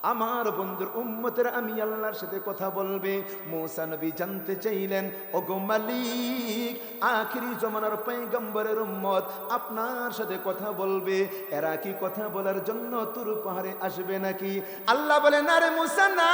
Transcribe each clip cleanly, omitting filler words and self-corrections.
আমার বন্ধুর উম্মতের আমি আল্লাহর সাথে কথা বলবে। মূসা নবী জানতে চাইলেন, ওগো মালিক, আখিরি জমানার পয়গম্বরের উম্মত আপনার সাথে কথা বলবে, এরা কি কথা বলার জন্য তুর পাহাড়ে আসবে নাকি? আল্লাহ বলেন, আরে মূসা না,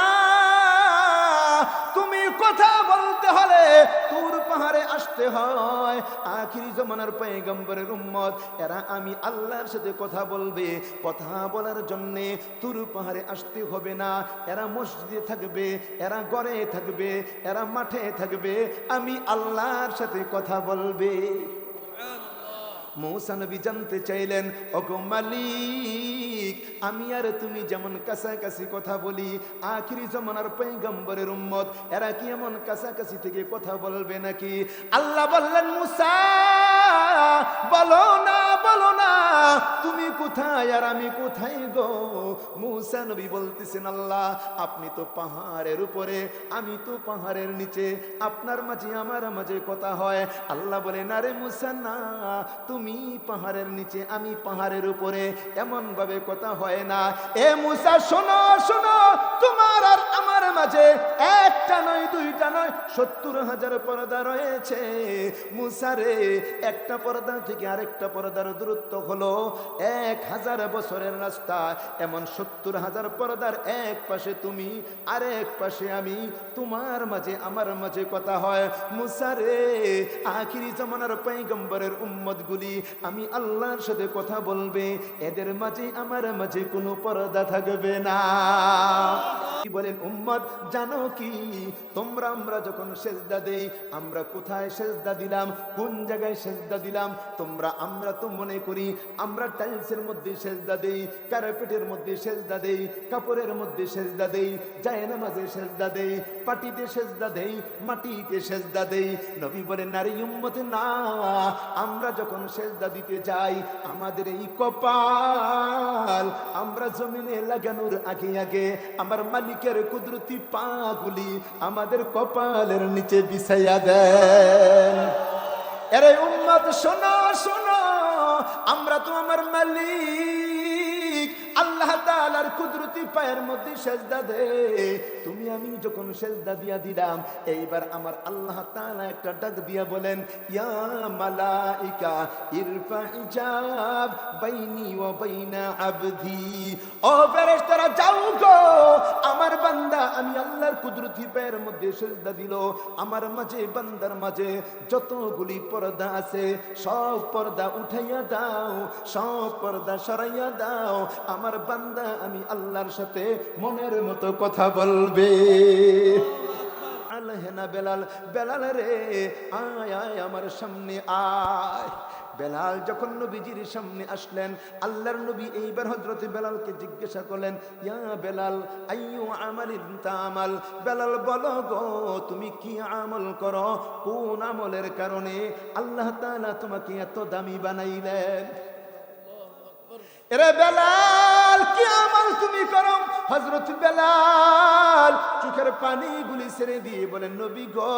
তুমি কথা বলতে হলে তুর পাহাড়ে আসতে হয়। আখিরি জমানার পয়গম্বরের উম্মত, এরা আমি আল্লাহর সাথে কথা বলবে, কথা বলার জন্যে তুর পাহাড়ে আসতে হবে না। এরা মসজিদে থাকবে, এরা ঘরে থাকবে, এরা মাঠে থাকবে, আমি আল্লাহর সাথে কথা বলবে। মূসা নবী জানতে চাইলেন, ওগো মালিক, আমি আর তুমি যেমন কাছাকাছি কথা বলি, আখিরি জমানার পয়গম্বরের উম্মত এরা কি এমন কাছাকাছি থেকে কথা বলবে নাকি? আল্লাহ বললেন, মূসা বলো না, বলো না, তুমি কোথায় আর আমি কোথায় গো? মূসা নবী বলতেছেন, আল্লাহ আপনি তো পাহাড়ের উপরে, আমি তো পাহাড়ের নিচে, আপনার মাঝে আমার মাঝে কথা হয়। আল্লাহ বলে, না রে মূসা না, তুমি পাহাড়ের নিচে, আমি পাহাড়ের উপরে, এমন ভাবে কথা হয় না। এ মূসা শোনো, শোনো, তোমার আর আমার মাঝে একটা নয়, দুইটা নয়, ৭০,০০০ পর্দা রয়েছে। মূসা রে, একটা পর্দা থেকে আরেকটা পর্দার দূরত্ব হলো ১,০০০ বছরের রাস্তা। এমন ৭০,০০০ পর্দার এক পাশে তুমি, আরেক পাশে আমি, তোমার মাঝে আমার মাঝে কথা হয়। মূসা রে, আখিরি জামানার পয়গম্বরের উম্মত গুলি আমি আল্লাহর সাথে কথা বলবে, এদের মাঝে আমার মাঝে কোনো পর্দা থাকবে না। বলেন, উম্মত জানো কি, তোমরা আমরা যখন সেজদা দেই, আমরা কোথায় সেজদা দিলাম, কোন জায়গায় সেজদা দিলাম? তোমরা আমরা তো মনে করি আমরা টাইলসের মধ্যে সেজদা দেই, কার্পেটের মধ্যে সেজদা দেই, কাপড়ের মধ্যে সেজদা দেই, জায়নামাজে সেজদা দেই, পাটিতে সেজদা দেই, মাটিতে সেজদা দেই। নবী বলেন, নারী উম্মতে না, আমরা যখন সেজদা দিতে যাই, আমাদের এই কপাল আমরা জমিনে লাগানোর আগে আগে আমার মালিকের কুদরতি পাগুলি আমাদের কপালের নিচে বিছাইয়া দেন। এরে উম্মত শোনো, শোনো, আমরা তো আমার মালিক আল্লাহ তাআলার কুদরতি পায়ের মধ্যে সেজদা দে। তুমি আমি যখন সেজদা দিয়া দিলাম, এইবার আমার আল্লাহ তাআলা একটা ডাক দিয়া বলেন, ইয়া মালাইকা ইরফা হিজাব বাইনি ওয়া বাইনা আবদি। ও ফেরেশতারা যাও গো, আমার বান্দা আমি আল্লাহর কুদরতি পায়ের মধ্যে সেজদা দিল, আমার মাঝে বান্দার মাঝে যতগুলি পর্দা আছে সব পর্দা উঠাইয়া দাও, সব পর্দা সরাইয়া দাও। আমার বান্দা আমি আল্লাহর সাথে মনের মতো কথা বলবে। আল্লাহ বেলাল, বেলাল রে আয় আয় আমার সামনে আয়। বেলাল যখন নবীজির সামনে আসলেন, আল্লাহর নবী এইবার হযরত বেলালকে জিজ্ঞাসা করলেন, ইয়া বেলাল আইয়ু আমালিন তামাল। বেলাল বলো গো, তুমি কি আমল করো, কোন আমলের কারণে আল্লাহ তাআলা তোমাকে এত দামি বানাইলেন? এরে বেলাল, কি আমল তুমি করো? হযরত বেলাল চোখের পানিগুলি ছেড়ে দিয়ে বলেন, নবী গো,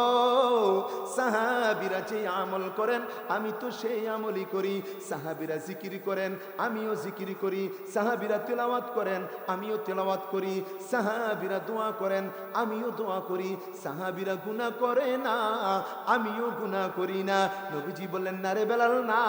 সাহাবীরা যে আমল করেন আমি তো সেই আমলই করি। সাহাবীরা জিকির করেন, আমিও জিকির করি। সাহাবীরা তেলাওয়াত করেন, আমিও তেলাওয়াত করি। সাহাবীরা দোয়া করেন, আমিও দোয়া করি। সাহাবীরা গুনাহ করে না, আমিও গুনাহ করি না। নবীজি বললেন, না রে বেলাল না,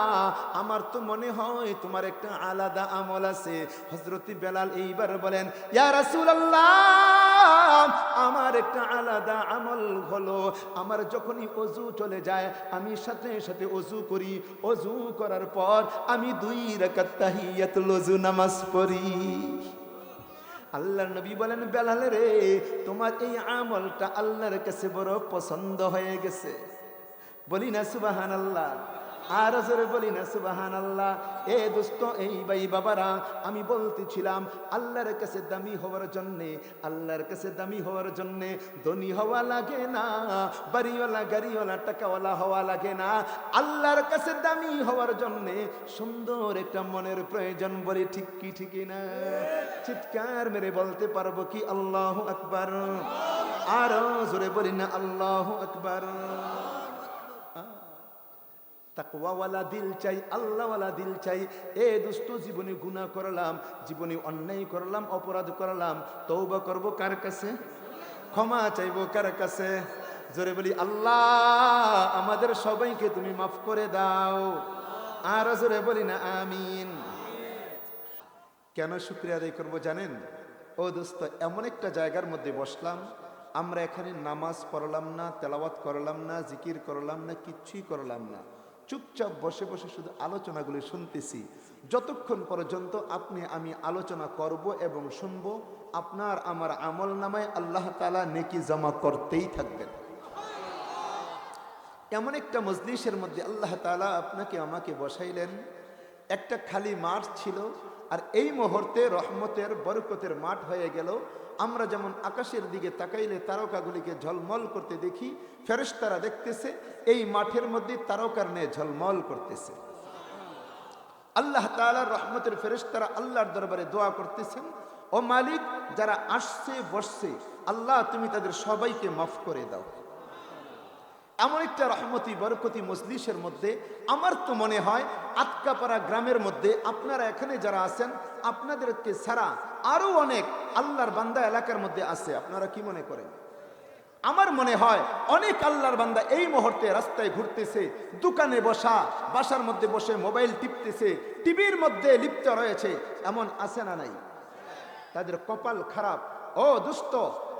আমার তো মনে হয় তোমার একটা আলাদা আমল আছে। হযরত বেলাল এইবার বলেন, ইয়া রাসূলুল্লাহ, আমার একটা আলাদা আমল হলো, আমার যখনই ওযু চলে যায় আমি সাথে সাথে ওযু করি। ওযু করার পর আমি 2 রাকাত তাহিয়াতুল ওযু নামাজ পড়ি। আল্লাহর নবী বলেন, বেলাল রে, তোমার এই আমলটা আল্লাহর কাছে বড় পছন্দ হয়ে গেছে। বলি না সুবহানাল্লাহ, আর জোরে বলি না সুবহানাল্লাহ। এ দোস্ত, এই ভাই বাবারা, আমি বলতেছিলাম আল্লাহর কাছে দামি হওয়ার জন্যে, আল্লাহর কাছে দামি হওয়ার জন্যে ধনী হওয়া লাগে না, বাড়িওয়ালা গাড়িওয়ালা টাকাওয়ালা হওয়া লাগে না। আল্লাহর কাছে দামি হওয়ার জন্যে সুন্দর একটা মনের প্রয়োজন। বলি ঠিক কি ঠিক না? চিৎকার মেরে বলতে পারবো কি আল্লাহু আকবার? আরো জোরে বলি না আল্লাহু আকবার? তাকওয়াওয়ালা দিল চাই, আল্লাহওয়ালা দিল চাই। এ দোস্ত, জীবনে গুনাহ করলাম, জীবনে অন্যায় করলাম, অপরাধ করলাম, তওবা করব কার কাছে? ক্ষমা চাইবো কার কাছে? জোরে বলি আল্লাহ, আমাদের সবাইকে তুমি মাফ করে দাও। আর জোরে বলি না আমিন। কেন শুকরিয়া আদায় করবো জানেন? ও দোস্ত, এমন একটা জায়গার মধ্যে বসলাম, আমরা এখানে নামাজ পড়লাম না, তেলাওয়াত করলাম না, জিকির করলাম না, কিচ্ছুই করলাম না, চুপচাপ বসে বসে শুধু আলোচনাগুলি শুনতেছি। যতক্ষণ পর্যন্ত আপনি আমি আলোচনা করব এবং শুনব, আপনার আমার আমল নামায় আল্লাহ তাআলা নেকি জমা করতেই থাকবেন। এমন একটা মজলিসের মধ্যে আল্লাহ তাআলা আপনাকে আমাকে বসাইলেন। একটা খালি মাঠ ছিল, আর এই মুহূর্তে রহমতের বরকতের মাঠ হয়ে গেল। আমরা যেমন আকাশের দিকে তাকাইলে তারকাগুলিকে ঝলমল করতে দেখি, ফেরেশতারা দেখতেছে এই মাঠের মধ্যে তারকার ন্যায় ঝলমল করতেছে। আল্লাহ তাআলার রহমতের ফেরেশতারা আল্লাহর দরবারে দোয়া করতেছেন, ও মালিক, যারা আসছে বসছে, আল্লাহ তুমি তাদের সবাইকে মাফ করে দাও। এমন একটা রহমতি বরকতি মজলিসের মধ্যে আমার তো মনে হয় আতকাপাড়া গ্রামের মধ্যে আপনারা এখানে যারা আছেন, আপনাদেরকে ছাড়া আরো অনেক আল্লাহর বান্দা এলাকার মধ্যে আছে। আপনারা কি মনে করেন? আমার মনে হয় অনেক আল্লাহর বান্দা এই মুহূর্তে রাস্তায় ঘুরতেছে, দোকানে বসা, বাসার মধ্যে বসে মোবাইল টিপতেছে, টিভির মধ্যে লিপ্ত রয়েছে। এমন আছে না নাই? তাদের কপাল খারাপ। ও দুস্থ,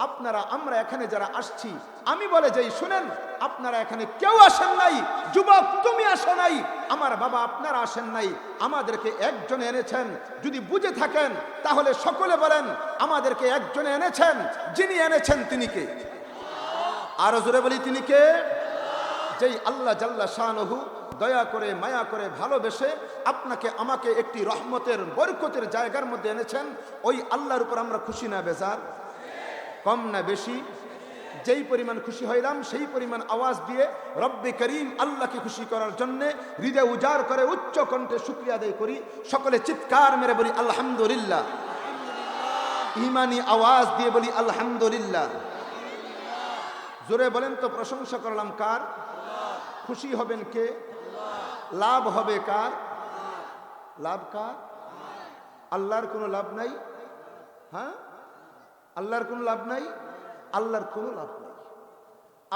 আপনারা আমরা এখানে যারা আসছি, আমি বলে যাই শুনেন, আপনারা এখানে কেউ আসেন নাই। যুবক, তুমি আসো নাই। আমার বাবা, আপনারা আসেন নাই। আমাদেরকে একজনে এনেছেন। যদি বুঝে থাকেন তাহলে সকলে বলেন, আমাদেরকে একজনে এনেছেন। যিনি এনেছেন তিনি কে? আরো জোরে বলি, তিনি কে? যেই আল্লাহ জাল্লা শানহু দয়া করে, মায়া করে, ভালোবেসে আপনাকে আমাকে একটি রহমতের বরকতের জায়গার মধ্যে এনেছেন, ওই আল্লাহর উপর আমরা খুশি না বেজার? কম না বেশি? যেই পরিমাণ খুশি হইলাম সেই পরিমাণ আওয়াজ দিয়ে রব্বে করিম আল্লাহকে খুশি করার জন্য হৃদয় উজাড় করে উচ্চ কণ্ঠে শুকরিয়া আদায় করি। সকলে চিৎকার মেরে বলি আলহামদুলিল্লাহ। ইমানি আওয়াজ দিয়ে বলি আলহামদুলিল্লাহ। জোরে বলেন তো, প্রশংসা করলাম কার? খুশি হবেন কে? লাভ হবে কার? লাভ কার? আল্লাহর কোনো লাভ নাই? হ্যাঁ, আল্লাহর কোনো লাভ নাই? আল্লাহর কোনো লাভ নাই।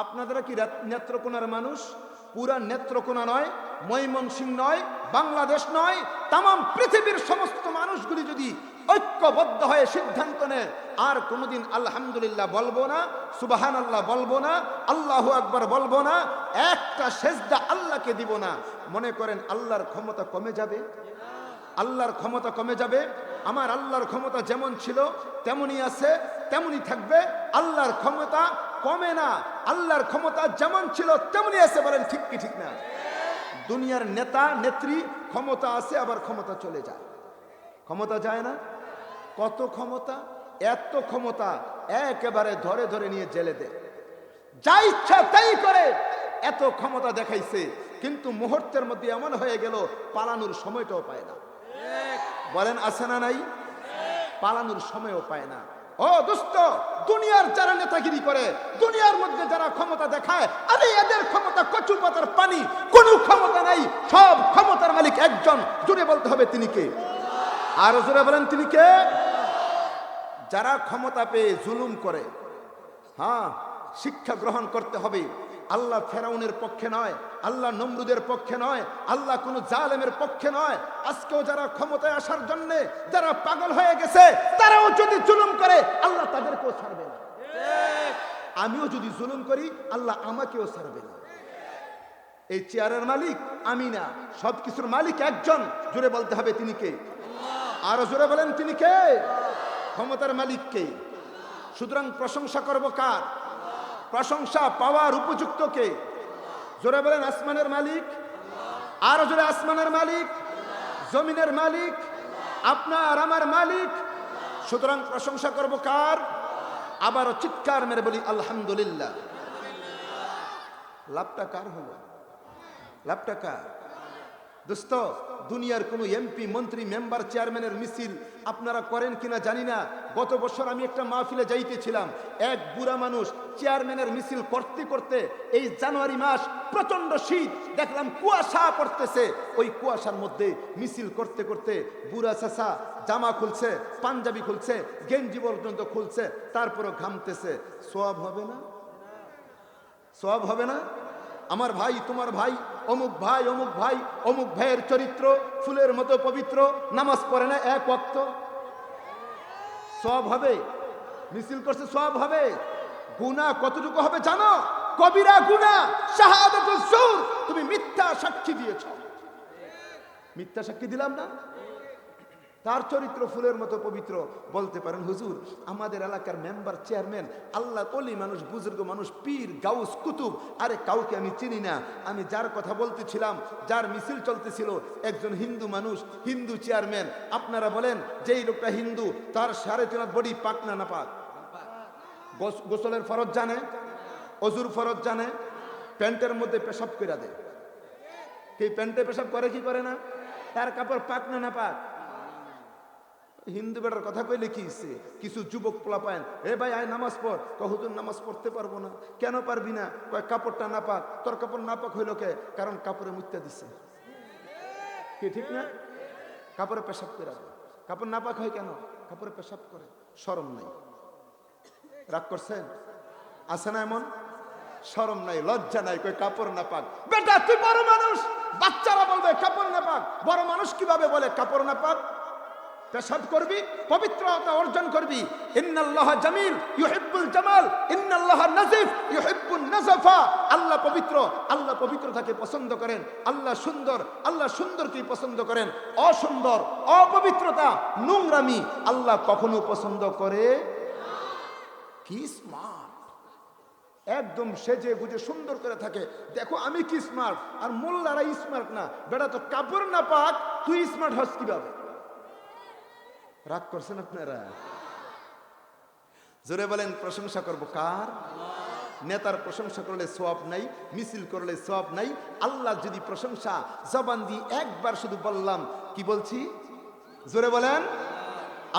আপনারা কি নেত্রকোনার মানুষ? পুরা নেত্রকোনা নয়, ময়মনসিংহ নয়, বাংলাদেশ নয়, তাম পৃথিবীর সমস্ত মানুষগুলি যদি ঐক্যবদ্ধ হয়ে সিদ্ধান্ত নেয় আর কোনোদিন আলহামদুলিল্লাহ বলবো না, সুবহানাল্লাহ বলবো না, আল্লাহু আকবার বলবো না, একটা সেজদা আল্লাহকে দিব না, মনে করেন আল্লাহর ক্ষমতা কমে যাবে? আল্লাহর ক্ষমতা কমে যাবে? আমার আল্লাহর ক্ষমতা যেমন ছিল তেমনই আছে, তেমনই থাকবে। আল্লাহর ক্ষমতা কমে না, আল্লাহর ক্ষমতা যেমন ছিল তেমনই আছে। বলেন ঠিক কি ঠিক না? দুনিয়ার নেতা নেত্রী ক্ষমতা আছে, আবার ক্ষমতা চলে যায়। ক্ষমতা যায় না? কত ক্ষমতা! এত ক্ষমতা একেবারে ধরে ধরে নিয়ে জেলে দেয়, যা ইচ্ছা তাই করে। এত ক্ষমতা দেখাইছে, কিন্তু মুহূর্তের মধ্যে এমন হয়ে গেল পালানোর সময়টাও পায় না। বলেন আছে না নাই? পালানোর সময়ও পায় না। ও দোস্ত, দুনিয়ার যারা নেতাগিরি করে, দুনিয়ার মধ্যে যারা ক্ষমতা দেখায়, আরে এদের ক্ষমতা কচু পাতার পানি, কোনো ক্ষমতা নাই। সব ক্ষমতার মালিক একজন, জোরে বলতে হবে তিনি কে? আরো জোরে বলেন তিনি কে? যারা ক্ষমতা পেয়ে জুলুম করে, হ্যাঁ, শিক্ষা গ্রহণ করতে হবে। আল্লাহ ফেরাউনের পক্ষে নয়, আল্লাহ নমরুদের পক্ষে নয়, আল্লাহ কোনো জালেমের পক্ষে নয়। আজকেও যারা ক্ষমতায় আসার জন্য যারা পাগল হয়ে গেছে, তারাও যদি জুলুম করে আল্লাহ তাদেরকেও ছাড়বে না। আমিও যদি জুলুম করি আল্লাহ আমাকেও ছাড়বে না। এই চেয়ারের মালিক আমি না, সবকিছুর মালিক একজন, জোরে বলতে হবে তিনি কে? আরো জোরে বলেন তিনি কে? ক্ষমতার মালিক কে? সুতরাং প্রশংসা করব কার? প্রশংসা পাওয়ার উপযুক্ত কে? জোরে বলেন আসমানের মালিক। আরো জোরে, আসমানের মালিক, জমিনের মালিক, আপনার আমার মালিক। সুতরাং প্রশংসা করব কার? আবারও চিৎকার মেরে বলি আলহামদুলিল্লাহ। লাভটা কার হলো? লাভটা কার? দোস্ত, দুনিয়ার কোনো এমপি, মন্ত্রী, মেম্বার, চেয়ারম্যানের মিছিল আপনারা করেন কিনা জানি না। গত বছর আমি একটা মাহফিলে যাইতেছিলাম, এক বুড়া মানুষ চেয়ারম্যানের মিছিল করতে করতে, এই জানুয়ারি মাস প্রচন্ড শীত, দেখলাম কুয়াশা পড়তেছে, ওই কুয়াশার মধ্যে মিছিল করতে করতে বুড়া চাচা জামা খুলছে, পাঞ্জাবি খুলছে, গেঞ্জি পর্যন্ত খুলছে, তারপরও ঘামতেছে। সওয়াব হবে না? সওয়াব হবে না? আমার ভাই, তোমার ভাই, অমুক ভাই, অমুক ভাই, অমুক ভাইয়ের চরিত্র ফুলের মতো পবিত্র, নামাজ পড়ে না এক ওয়াক্ত, সওয়াব হবে? মিছিল করছে, সওয়াব হবে? গুনাহ কতটুকু হবে জানো? কবিরা গুনাহ, শাহাদাতুজ জুর। তুমি মিথ্যা সাক্ষী দিয়েছো। মিথ্যা সাক্ষী দিলাম না? তার চরিত্র ফুলের মতো পবিত্র। বলতে পারেন হুজুর, আমাদের এলাকার মেম্বার, চেয়ারম্যান, আল্লাহ ওলি মানুষ, বুজুর্গ মানুষ, পীর, গাউস, কুতুব, আরে কাউকে আমি চিনি না। আমি যার কথা বলতেছিলাম, যার মিছিল চলতেছিল, একজন হিন্দু মানুষ, হিন্দু চেয়ারম্যান। আপনারা বলেন, যেই লোকটা হিন্দু, তার 3.5 বডি পাক না না পাক? গোসলের ফরজ জানে, অজুর ফরজ জানে, প্যান্টের মধ্যে পেশাব করে দেয়। কি প্যান্টে পেশাব করে কি করে না? তার কাপড় পাক না না পাক? হিন্দু বেটার কথা কইলে কি হইছে? কিছু যুবক পোলা পায়, এ ভাই আয় নামাজ পড়। হুজুর নামাজ পড়তে পারবো না। কেন পারবি না? কয় কাপড়টা না পাক। তোর কাপড় না পাক হইল কে? কারণ কাপড়ে মুত্যা দিছে। কি ঠিক না? কাপড়ে পেশাব করে দেয়। কাপড় না পাক হয় কেন? কাপড়ে পেশাব করে। শরম নাই? রাগ করছেন? আছে না এমন? শরম নাই, লজ্জা নাই, কই কাপড় না পাক। বেটা তুই বড় মানুষ, বাচ্চারা বলবে কাপড় না পাক। বড় মানুষ কিভাবে বলে কাপড় না পাক? পেশাব করবি, পবিত্রতা অর্জন করবি। ইন্নাল্লাহ জামিল ইউহিব্বুল জামাল, ইন্নাল্লাহ নাজিফ ইউহিব্বুন নাজাফা। আল্লাহ পবিত্র, আল্লাহ পবিত্রতাকে পছন্দ করেন। আল্লাহ সুন্দর, আল্লাহ সুন্দরকে পছন্দ করেন। অসুন্দর, অপবিত্রতা, নোংরামি আল্লাহ কখনো পছন্দ করে না। কি স্মার্ট, একদম সেজে গুজে সুন্দর করে থাকে। দেখো আমি কি স্মার্ট, আর মোল্লারা স্মার্ট না। বেটা তো কাপড় না পাক, তুই স্মার্ট হস কিভাবে? রাগ করছেন আপনারা? জোরে বলেন, প্রশংসা করব কার? নেতার প্রশংসা করলে সওয়াব নাই, মিছিল করলে সওয়াব নাই। আল্লাহ যদি প্রশংসা জবান দিয়ে একবার শুধু বললাম, কি বলছি? জোরে বলেন।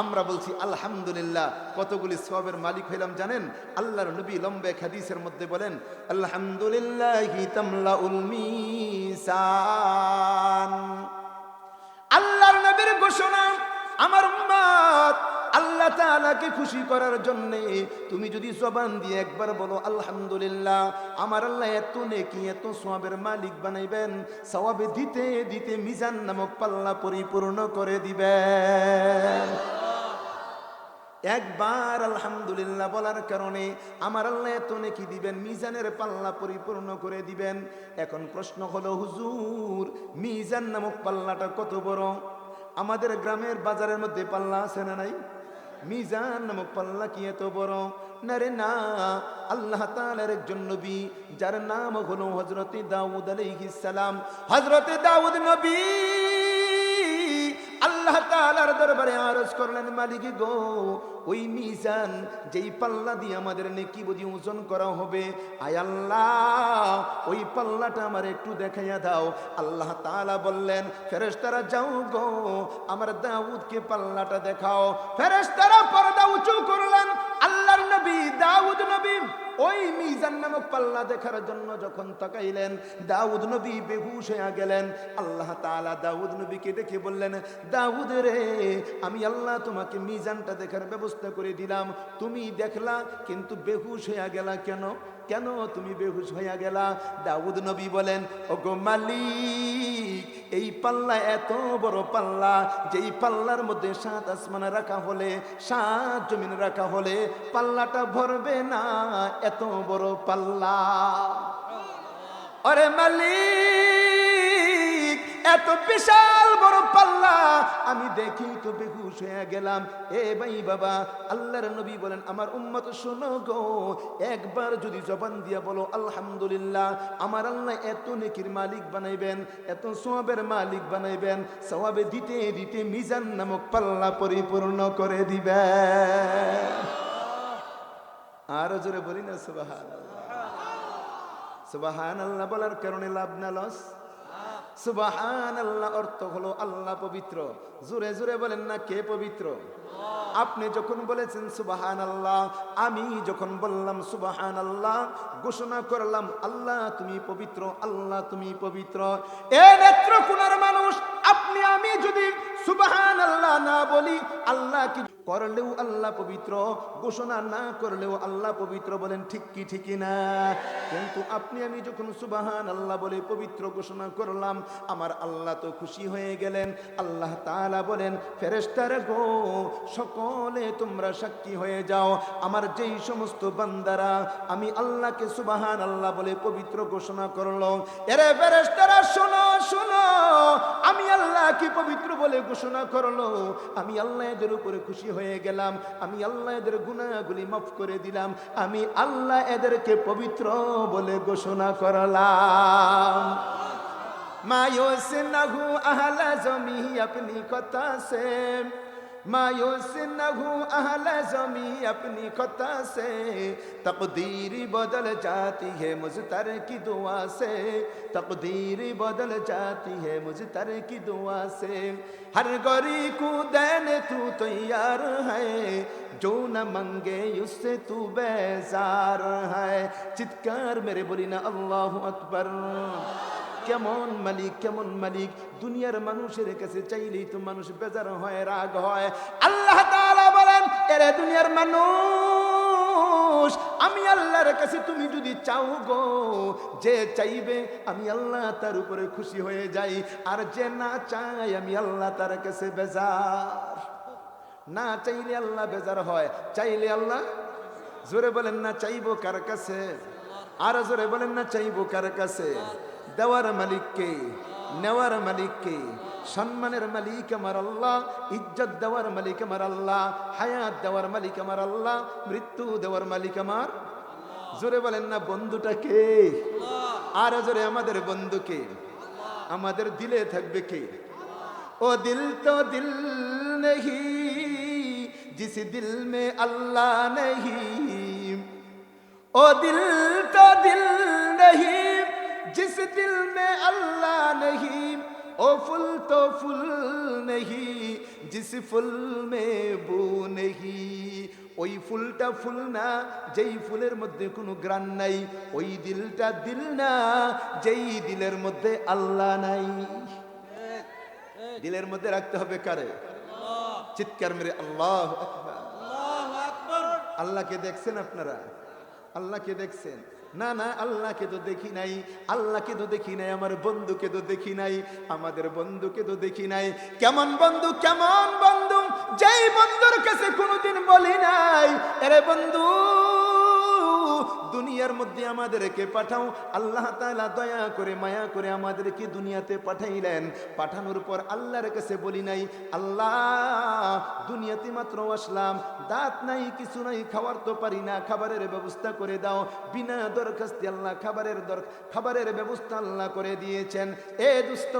আমরা বলছি আলহামদুলিল্লাহ, কতগুলি সওয়াবের মালিক হইলাম জানেন? আল্লাহর নবী লম্বা এক হাদিসের মধ্যে বলেন, আলহামদুলিল্লাহি তামলাউল মিজান। আল্লাহর নবীর ঘোষণা, আমার উম্মত আল্লাহ তাআলাকে খুশি করার জন্য তুমি যদি জবান দিয়ে একবার বলো আলহামদুলিল্লাহ, আমার আল্লাহ এত নেকি, এত সওয়াবের মালিক বানাইবেন। সওয়াবে দিতে দিতে মিজান নামক পাল্লা পরিপূর্ণ করে দিবেন। একবার আলহামদুলিল্লাহ বলার কারণে আমার আল্লাহ এত নেকি দিবেন, মিজানের পাল্লা পরিপূর্ণ করে দিবেন। এখন প্রশ্ন হলো, হুজুর মিজান নামক পাল্লাটা কত বড়? আমাদের গ্রামের বাজারের মধ্যে পাল্লা আছে না নাই? মিজান নামক পাল্লা কি এত বড়? না রে না। আল্লাহ তাআলার একজন নবী, যার নাম হলো হযরতে দাউদ আলাইহিস সালাম। হযরতে দাউদ নবী আল্লাহ তাআলার দরবারে আরজ করলেন, মালিক গো, ওই মিজান যেই পাল্লা দিয়ে আমাদের নেকি বুঝি ওজন করা হবে, আয় আল্লাহ ওই পাল্লাটা আমার একটু দেখাইয়া দাও। আল্লাহ তাআলা বললেন, ফেরেশতারা যাও গো, আমার দাউদকে পাল্লাটা দেখাও। ফেরেশতারা পর্দা উঁচু করলেন। আল্লাহর নবী দাউদ নবী ওই মিজান নামক পাল্লা দেখার জন্য যখন তাকাইলেন, দাউদ নবী বেহুশ হয়ে গেলেন। আল্লাহ তাআলা দাউদ নবীকে ডেকে বললেন, দাউদ রে, আমি আল্লাহ তোমাকে মিজানটা দেখার ব্যবস্থা করে দিলাম, তুমি দেখলা কিন্তু বেহুশ হয়ে গেলা কেন? কেন তুমি বেহুশ হইয়া গেলা? দাউদ নবী বলেন, ওগো মালিক, এই পাল্লা এত বড় পাল্লা, যেই পাল্লার মধ্যে 7 আসমান রাখা হলে, 7 জমিন রাখা হলে পাল্লাটা ভরবে না, এত বড় পাল্লা। আরে মালিক, এত বিশাল বড় পাল্লা আমি দেখি তো বেহুশ হয়ে গেলাম। এ ভাই বাবা, আল্লাহর নবী বলেন, আমার উম্মত শোনো গো, একবার যদি জবান দিয়া বলো আলহামদুলিল্লাহ, আমার আল্লাহ এত নেকির মালিক বানাইবেন, এত সওয়াবের মালিক বানাইবেন। সওয়াবে দিতে দিতে মিজান নামক পাল্লা পরিপূর্ণ করে দিবেন। আরো জোরে বলি না সুবহানাল্লাহ। সুবহানাল্লাহ বলার কারণে লাভ না লস? সুবহানাল্লাহ অর্থ হলো আল্লাহ পবিত্র। জোরে জোরে বলেন না, কে পবিত্র? আপনি যখন বলেছেন সুবহানাল্লাহ, আমি যখন বললাম সুবহানাল্লাহ, ঘোষণা করলাম আল্লাহ তুমি পবিত্র, আল্লাহ তুমি পবিত্র। এ নেত্রকোনার মানুষ, আপনি আমি যদি সুবহানাল্লাহ না বলি, আল্লাহ কি করলেও আল্লাহ পবিত্র, ঘোষণা না করলেও আল্লাহ পবিত্র, বলেন ঠিক কি ঠিক না? কিন্তু আপনি আমি যখন সুবহানাল্লাহ বলে পবিত্র ঘোষণা করলাম, আমার আল্লাহ তো খুশি হয়ে গেলেন। আল্লাহ তাআলা বলেন, ফেরেশতারা গো, সকলে তোমরা সাক্ষী হয়ে যাও, আমার যেই সমস্ত বান্দারা আমি আল্লাহকে সুবহানাল্লাহ বলে পবিত্র ঘোষণা করলো, এরে ফেরেশতারা শোনো শোনো, আমি আল্লাহ কি পবিত্র বলে ঘোষণা করলো, আমি আল্লাহ এদের উপরে খুশি হয়ে গেলাম, আমি আল্লাহ এদের গুনাহগুলি মাফ করে দিলাম, আমি আল্লাহ এদেরকে পবিত্র বলে ঘোষণা করলাম। मायूस न हूँ अहल ज़मी अपनी खता से, मायूस न हूँ अहल ज़मी अपनी खता से, तकदीर बदल जाती है मुझतर की दुआ से, तकदीर बदल जाती है मुझतर की दुआ से, हर गरी को देने तू तैयार है, जो न मंगे उससे तू बेजार है। चित्कार मेरे बोली ना अल्लाह अकबर। কেমন মালিক, কেমন মালিক! দুনিয়ার মানুষের কাছে চাইলেই তো মানুষ বেজার হয়, রাগ হয়। আল্লাহ তাআলা বলেন, এরে দুনিয়ার মানুষ, আমি আল্লাহর কাছে তুমি যদি চাও গো, যে চাইবে আমি আল্লাহ তার উপরে খুশি হয়ে যাই, আর যে না চাই আমি আল্লাহ তার কাছে বেজার। না চাইলে আল্লাহ বেজার হয়, চাইলে আল্লাহ, জোরে বলেন না, চাইবো কার কাছে? আর জোরে বলেন না, চাইবো কার কাছে? দেওয়ার মালিককে, নেওয়ার মালিককে, সম্মানের মালিক আমার আল্লাহ, ইজ্জত দেওয়ার মালিক আমার আল্লাহ, হায়াত দেওয়ার মালিক আমার আল্লাহ, মৃত্যু দেওয়ার মালিক আমার। জোরে বলেন না, বন্ধুটা কে? আর জোরে, আমাদের বন্ধুকে, আমাদের দিলে থাকবে কে? ও দিল তো দিল নেহি জিস দিল মে আল্লাহ নেহি, ও দিল তো দিল নেহি जिस दिल में अल्लाह नहीं, ओ फूल तो फूल नहीं जिस फूल में बू नहीं, ওই ফুলটা ফুল না যেই ফুলের মধ্যে কোনো গ্রান নাই, ওই দিলটা দিল না যেই দিলের মধ্যে আল্লাহ নাই। দিলের মধ্যে রাখতে হবে কারে? চিৎকার মেরে আল্লাহু আকবার। আল্লাহকে দেখছেন আপনারা? আল্লাহকে দেখছেন? না না, আল্লাহকে তো দেখি নাই, আল্লাহকে তো দেখি নাই, আমার বন্ধুকে তো দেখি নাই, আমাদের বন্ধুকে তো দেখি নাই। কেমন বন্ধু, কেমন বন্ধু, যেই বন্ধুর কাছে কোনোদিন বলি নাই, আরে বন্ধু দুনিয়ার মধ্যে আমাদেরকে পাঠাও। আল্লাহ তাআলা দয়া করে মায়া করে আমাদেরকে দুনিয়াতে পাঠাইলেন, পাঠানোর পর আল্লাহর কাছে বলি নাই, আল্লাহ দুনিয়াতে মাত্র আসলাম, দাঁত নাই, কিছু নাই, খাবার তো পারি না, খাবারের ব্যবস্থা করে দাও। বিনা দরখাস্তে আল্লাহ খাবারের ব্যবস্থা আল্লাহ করে দিয়েছেন। এ দোস্ত,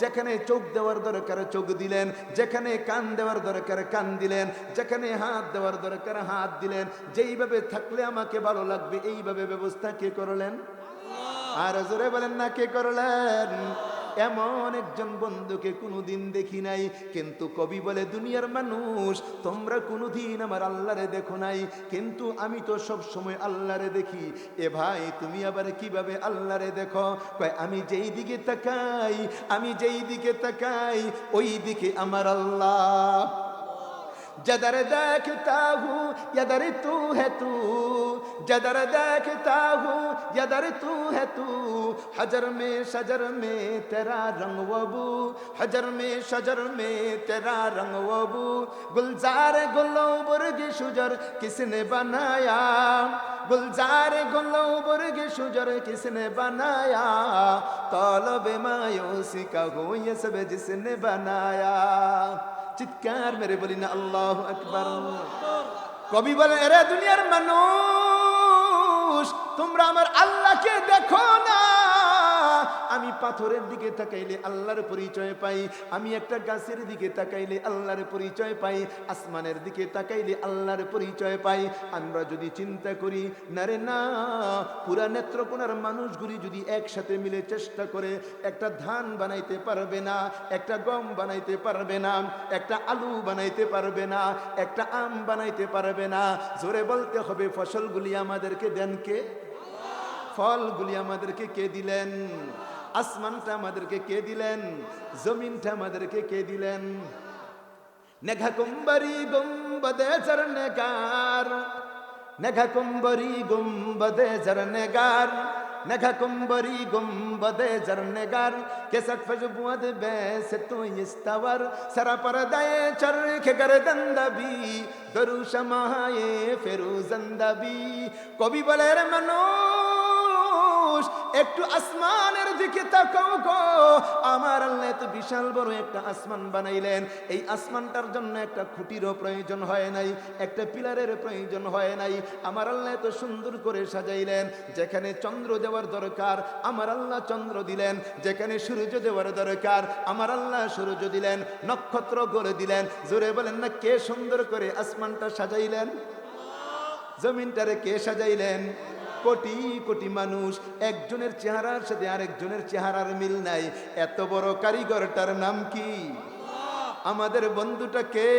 যেখানে চোখ দেওয়ার দরকার চোখ দিলেন, যেখানে কান দেওয়ার দরকার কান দিলেন, যেখানে হাত দেওয়ার দরকার হাত দিলেন। যেইভাবে থাকলে আমাকে ভালো লাগবে এইভাবে ব্যবস্থা কে করলেন? আর জোরে বলেন না, কে করলেন? এমন একজন বন্ধুকে কোনোদিন দেখি নাই। কিন্তু কবি বলে, দুনিয়ার মানুষ তোমরা কোনোদিন আমার আল্লাহরে দেখো নাই, কিন্তু আমি তো সব সময় আল্লাহরে দেখি। এ ভাই, তুমি আবার কিভাবে আল্লাহরে দেখো? কয়, আমি যেই দিকে তাকাই, আমি যেই দিকে তাকাই ওই দিকে আমার আল্লাহ। जदर देखता हूँ यदर तू है तू, जदर देखता हूँ यदर तू है तू, हजर में शजर में तेरा रंग वबू, हजर में शजर में तेरा रंग वबू, गुलजार गुलो बुर्ग शुजर किसने बनाया, गुलजार गुलो बुर्ग शुजर किसने बनाया, तौलब मायूसी का हो ये सब जिसने बनाया। চিৎকার মেরে বলি না আল্লাহু আকবার। কবি বলে, এরে দুনিয়ার মানুষ তোমরা আমার আল্লাহকে দেখো না, আমি পাথরের দিকে তাকাইলে আল্লাহর পরিচয় পাই, আমি একটা গাছের দিকে তাকাইলে আল্লাহর পরিচয় পাই, আসমানের দিকে তাকাইলে আল্লাহর পরিচয় পাই। আমরা যদি চিন্তা করি না রে না, পুরা নেত্রকোনার মানুষগুলি যদি একসাথে মিলে চেষ্টা করে একটা ধান বানাইতে পারবে না, একটা গম বানাইতে পারবে না, একটা আলু বানাইতে পারবে না, একটা আম বানাইতে পারবে না। জোরে বলতে হবে ফসলগুলি আমাদেরকে দেন কে? ফলগুলি আমাদেরকে কে দিলেন? আসমানটা আমাদেরকে কে দিলেন? জমিনটা আমাদেরকে কে দিলেন? নেঘা কুম্বারি গুম্বদে জরনেগার, নেঘা কুম্বারি গুম্বদে জরনেগার, নেঘা কুম্বারি গুম্বদে জরনেগার কে सकफज बुअद बैस तो इस्तवर सरा परदाए चरखे गरदंदबी दरु शमाए फेरुजंदबी। কবি বলে রে মানুষ একটু আসমানের দিকে তাকাও গো, আমার আল্লাহ তো বিশাল বড় একটা আসমান বানাইলেন, এই আসমানটার জন্য একটা খুঁটিরও প্রয়োজন হয় নাই, একটা পিলারের প্রয়োজন হয় নাই। আমার আল্লাহ তো সুন্দর করে সাজাইলেন, যেখানে চন্দ্র দেওয়ার দরকার আমার আল্লাহ চন্দ্র দিলেন, যেখানে সূর্য দেওয়ার দরকার আমার আল্লাহ সূর্য দিলেন, নক্ষত্র গড়ে দিলেন। জোরে বলেন না, কে সুন্দর করে আসমানটা সাজাইলেন? জমিনটারে কে সাজাইলেন? কোটি কোটি মানুষ, একজনের চেহারার সাথে আরেকজনের চেহারার মিল নাই। এত বড় কারিগরটার নাম কি? আমাদের বন্ধুটা কে?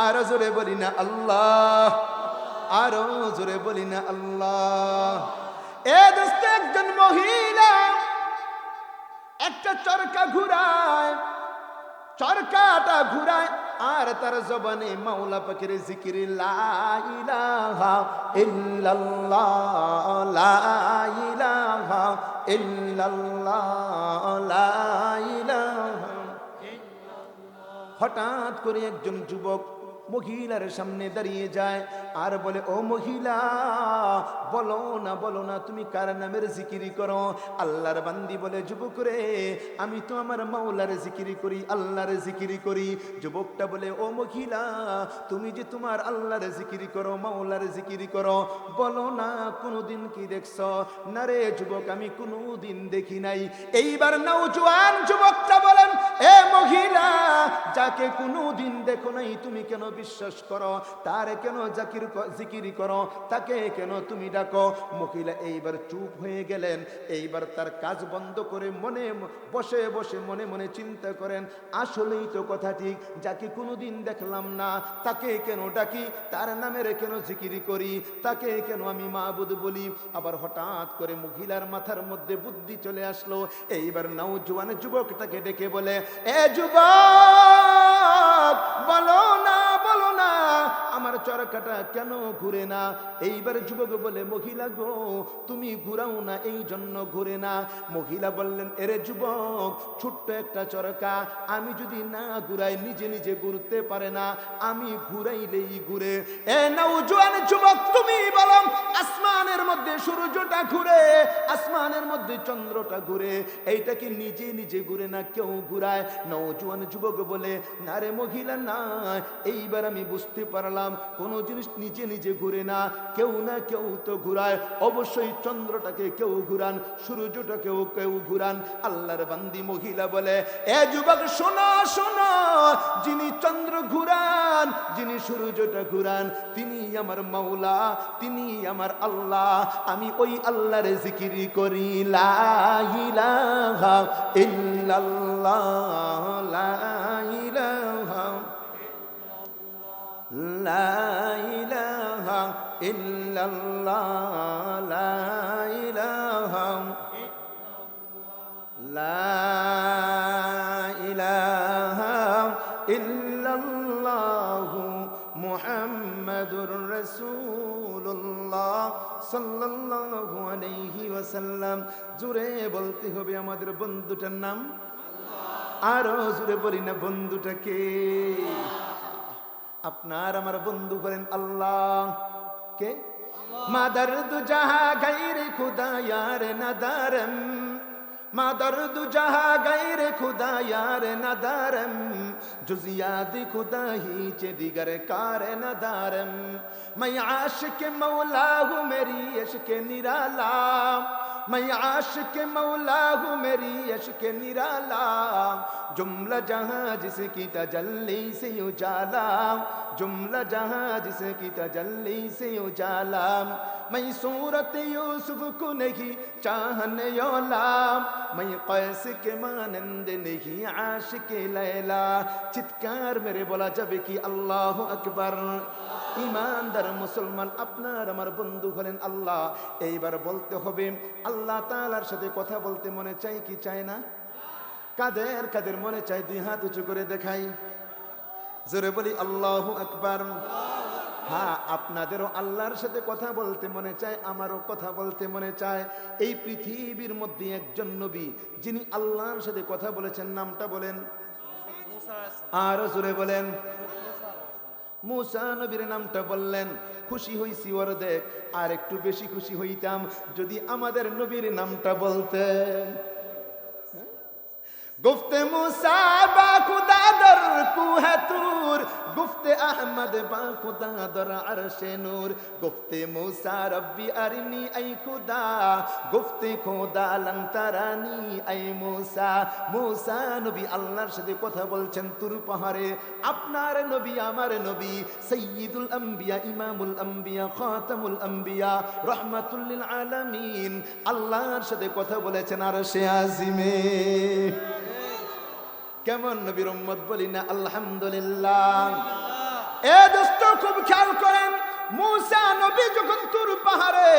আরো জোরে বলি না আল্লাহ, আরো জোরে বলি না আল্লাহ। এ দোস্ত, একজন মহিলা একটা চরকা ঘুরায়, চরকাটা ঘুরায় আর তার জবানে মাওলা পাকের জিকির লা ইলাহা ইল্লাল্লাহ, লা ইলাহা ইল্লাল্লাহ, লা ইলাহা ইল্লাল্লাহ। হঠাৎ করে একজন যুবক মহিলার সামনে দাঁড়িয়ে যায় আর বলে, ও মহিলা, বলো না তুমি কার নামের জিকিরি করো? আল্লাহর বান্দি বলে, যুবক রে, আমি তো আমার মাওলার জিকিরি করি, আল্লাহর জিকিরি করি। যুবকটা বলে, ও মহিলা, তুমি যে তোমার আল্লাহর জিকিরি করো, মাওলার জিকিরি করো, বলো না কোনোদিন কি দেখছ? না রে যুবক, আমি কোনোদিন দেখি নাই। এইবার নওজোয়ান যুবকটা বলেন, এ মহিলা, যাকে কোনোদিন দেখো নাই তুমি কেন বিশ্বাস করো? তার কেন জিকিরি করো? তাকে কেন তুমি ডাকো? মহিলা এইবার চুপ হয়ে গেলেন। এইবার তার কাজ বন্ধ করে মনে বসে বসে মনে মনে চিন্তা করেন, আসলেই তো কথা ঠিক, যাকে কোনোদিন দেখলাম না তাকে কেন ডাকি, তার নামের কেন জিকিরি করি, তাকে কেন আমি মাবুদ বলি? আবার হঠাৎ করে মহিলার মাথার মধ্যে বুদ্ধি চলে আসলো। এইবার নওজোয়ান যুবকটাকে ডেকে বলে, এ যুবক, বলো না আমার চরকাটা কেন ঘুরে না? এইবার যুবক বলে, মহিলা গো, তুমি ঘুরাও না এই জন্য ঘুরে না। মহিলা বললেন, এরে যুবক, ছোট্ট একটা চরকা, আমি যদি না ঘুরাই নিজে নিজে ঘুরতে পারে না, আমি ঘুরাইলেই ঘুরে। এ নওজোয়ান যুবক, তুমি বলো, আসমানের মধ্যে সূর্যটা ঘুরে, আসমানের মধ্যে চন্দ্রটা ঘুরে, এইটা কি নিজে নিজে ঘুরে না কেউ ঘুরায়? নওজোয়ান যুবক বলে, না রে মহিলা, না, এইবার আমি বুঝতে পারলাম কোন জিনিস নিজে নিজে ঘুরে না, কেউ না কেউ তো ঘুরায়। অবশ্যই চন্দ্রটাকে কেউ ঘুরান, সূর্যটাকেও কেউ ঘুরান। আল্লাহর বান্দি মহিলা বলে, এ যুবক শোনো শোনো, যিনি চন্দ্র ঘুরান, যিনি সূর্যটা ঘুরান, তিনি আমার মাওলা, তিনি আমার আল্লাহ। আমি ওই আল্লাহর জিকিরি করি, লা ইলাহা ইল্লাল্লাহ, লা ইলাহা লা ইলাহা ইল্লাল্লাহ, লা ইলাহা লা ইলাহা ইল্লাল্লাহু মুহাম্মাদুর রাসূলুল্লাহ সাল্লাল্লাহু আলাইহি ওয়াসাল্লাম। জোরে বলতে হবে আমাদের বন্ধুটার নাম। আরো জোরে বলি না, বন্ধুটা কে? আপনার আমার বন্ধু করেন আল্লাহ। কে? মা দর্দ জাহা গায়রে খুদা ইয়ার নাদারম, মা দর্দ জাহা গায়রে খুদা ইয়ার নাদারম, जुज़ियात खुदा ही चे दिगर कार नदारम। मैं आशिक मौला हूँ, मेरी इश्क निराला, मैं आशिक मौला हूँ मेरी इश्क निराला जुमला जहां जिसकी तजल्ली से उजाला जुमला जहां जिसकी तजल्ली से उजाला मैं सूरत यूसुफ को नहीं चाहने वाला मैं कैस के मानंद नहीं आशिक लैला চিৎকার মেরে বলা যাবে কি আল্লাহু আকবার ইমানদার মুসলমান আপনার আমার বন্ধু হলেন আল্লাহ এইবার বলতে হবে আল্লাহ তাআলার সাথে কথা বলতে মনে চাই কি চায় না কাদের কাদের মনে চাই দুই হাত উঁচু করে দেখাই জোরে বলি আল্লাহু আকবার হ্যাঁ আপনাদেরও আল্লাহর সাথে কথা বলতে মনে চায় আমারও কথা বলতে মনে চায় এই পৃথিবীর মধ্যে একজন নবী যিনি আল্লাহর সাথে কথা বলেছেন নামটা বলেন আর জোরে বলেন মুসা নবীর নামটা বললেন খুশি হইছি ওর দেখ আর একটু বেশি খুশি হইতাম যদি আমাদের নবীর নামটা বলতেন गुफ्ते मूसा बा खुदा दर कुहे तूर गुफ्ते अहमद बा खुदा दर अर्शे नूर गुफ्ते मूसा रब्बी अरिनी ऐ खुदा गुफ्ते खुदा लं तरानी ऐ मूसा मूसा नबी আল্লাহর সাথে কথা বলছেন তুর পাহাড়ে আপনার নবী আমার নবী সাইয়্যিদুল আম্বিয়া ইমামুল আম্বিয়া খাতামুল আম্বিয়া রাহমাতুল লিল আলামিন আল্লাহর সাথে কথা বলেছেন আরশে আজিমে কেমন নবীর উম্মত বলি না আলহামদুলিল্লাহ এ দোস্ত খুব খেয়াল করেন মুসা নবী যখন তুর পাহাড়ে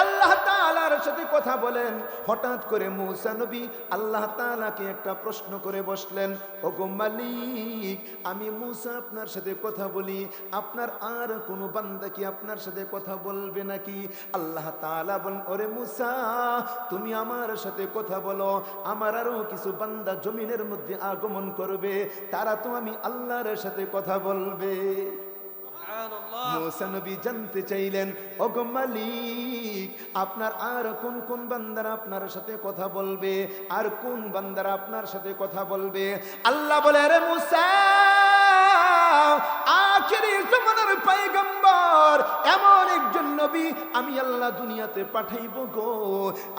আল্লাহ তাআলার সাথে কথা বলেন হঠাৎ করে মুসা নবী আল্লাহ তাআলাকে একটা প্রশ্ন করে বসলেন ওগো মালিক আমি মুসা আপনার সাথে কথা বলি আপনার আর কোনো বান্দা কি আপনার সাথে কথা বলবে নাকি আল্লাহ তাআলা বলেন ওরে মুসা তুমি আমার সাথে কথা বলো আমার আরো কিছু বান্দা জমিনের মধ্যে আগমন করবে তারা তো আমি আল্লাহর সাথে কথা বলবে মুসা নবী জানতে চাইলেন ওগো মালিক আপনার আর কোন কোন বান্দারা আপনার সাথে কথা বলবে আর কোন বান্দারা আপনার সাথে কথা বলবে আল্লাহ বলে আরে মুসা আখিরি জামানার পয়গম্বর এমন একজন নবী আমি আল্লাহ দুনিয়াতে পাঠাইব গো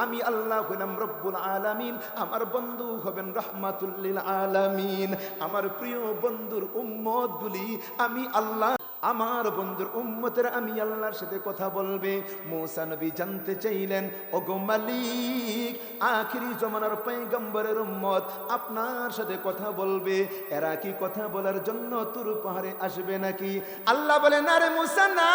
আমি আল্লাহ হলাম রব্বুল আলামিন আমার বন্ধু হবেন রাহমাতুল লিল আলামিন আমার প্রিয় বন্ধুর উম্মতগুলি আমি আল্লাহ আমার বন্ধুর উম্মতের আমি আল্লাহর সাথে কথা বলবে মুসা নবী জানতে চাইলেন ওগো মালিক আখিরি জামানার পয়গম্বরের উম্মত আপনার সাথে কথা বলবে এরা কি কথা বলার জন্য তুর পাহাড়ে আসবে নাকি আল্লাহ বলে না রে মুসা না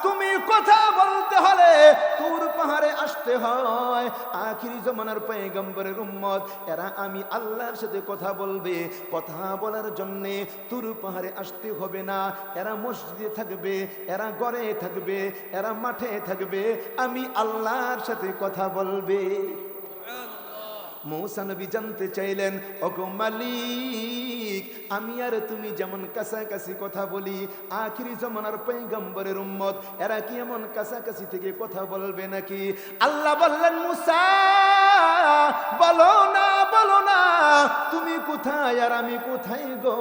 তুমি কথা বলতে হলে তুর পাহাড়ে আসতে হয় আখিরি জামানার পয়গম্বরের উম্মত এরা আমি আল্লাহর সাথে কথা বলবে কথা বলার জন্য তুর পাহাড়ে আসতে হবে না এরা মসজিদে থাকবে এরা ঘরে থাকবে এরা মাঠে থাকবে আমি আল্লাহর সাথে কথা বলবে মুসা নবী জানতে চাইলেন ওগো মালিক আমি আর তুমি যেমন কাছাকাছি কথা বলি আখিরি জামানার পয়গম্বরের উম্মত এরা কি এমন কাছাকাছি থেকে কথা বলবে নাকি আল্লাহ বললেন মুসা বলো না তুমি কোথায় আর আমি কোথায় গো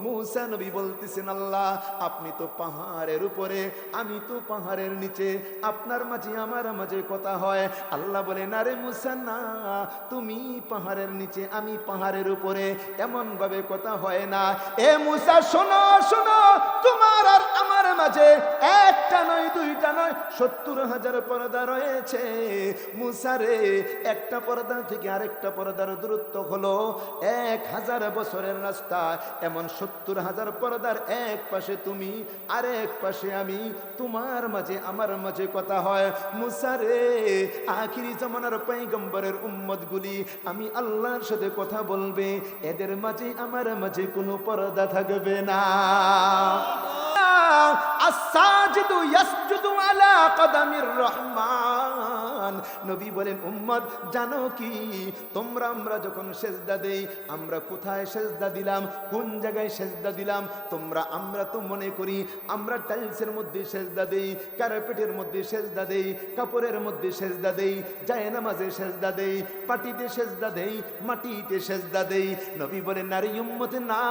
মুসা নবী বলতেছেন আল্লাহ আপনি তো পাহাড়ের উপরে আমি তো পাহাড়ের নিচে আপনার মাঝে আমার মাঝে কথা হয় আল্লাহ বলে না রে মুসা না তুমি পাহাড়ের নিচে আমি পাহাড়ের উপরে এমন ভাবে কথা হয় না এ মুসা শোনো শোনো তোমার আর আমার মাঝে একটা নয় দুইটা নয় ৭০,০০০ পর্দা রয়েছে মুসা রে একটা পর্দা থেকে আরেকটা পর্দার দূরত্ব হলো ১,০০০ বছরের রাস্তা এমন ৭০,০০০ পর্দার এক পাশে তুমি আর এক পাশে আমি তোমার মাঝে আমার মাঝে কথা হয় মুসা রে আখিরি জামানার পয়গম্বরের উম্মতগুলি আমি আল্লাহর সাথে কথা বলবে এদের মাঝে আমার মাঝে কোনো পর্দা থাকবে না الساجد يسجد على قدم الرحمن মুসলমান, নবী বলেন উম্মত জানো কি, তোমরা আমরা যখন সেজদা দেই আমরা কোথায় সেজদা দিলাম, কোন জায়গায় সেজদা দিলাম? আমরা তো মনে করি আমরা টাইলসের মধ্যে সেজদা দেই, কার্পেটের মধ্যে সেজদা দেই, কাপড়ের মধ্যে সেজদা দেই, জায়নামাজে সেজদা দেই, পাটিতে সেজদা দেই, মাটিতে সেজদা দেই। নবী বলেন নারী উম্মত না,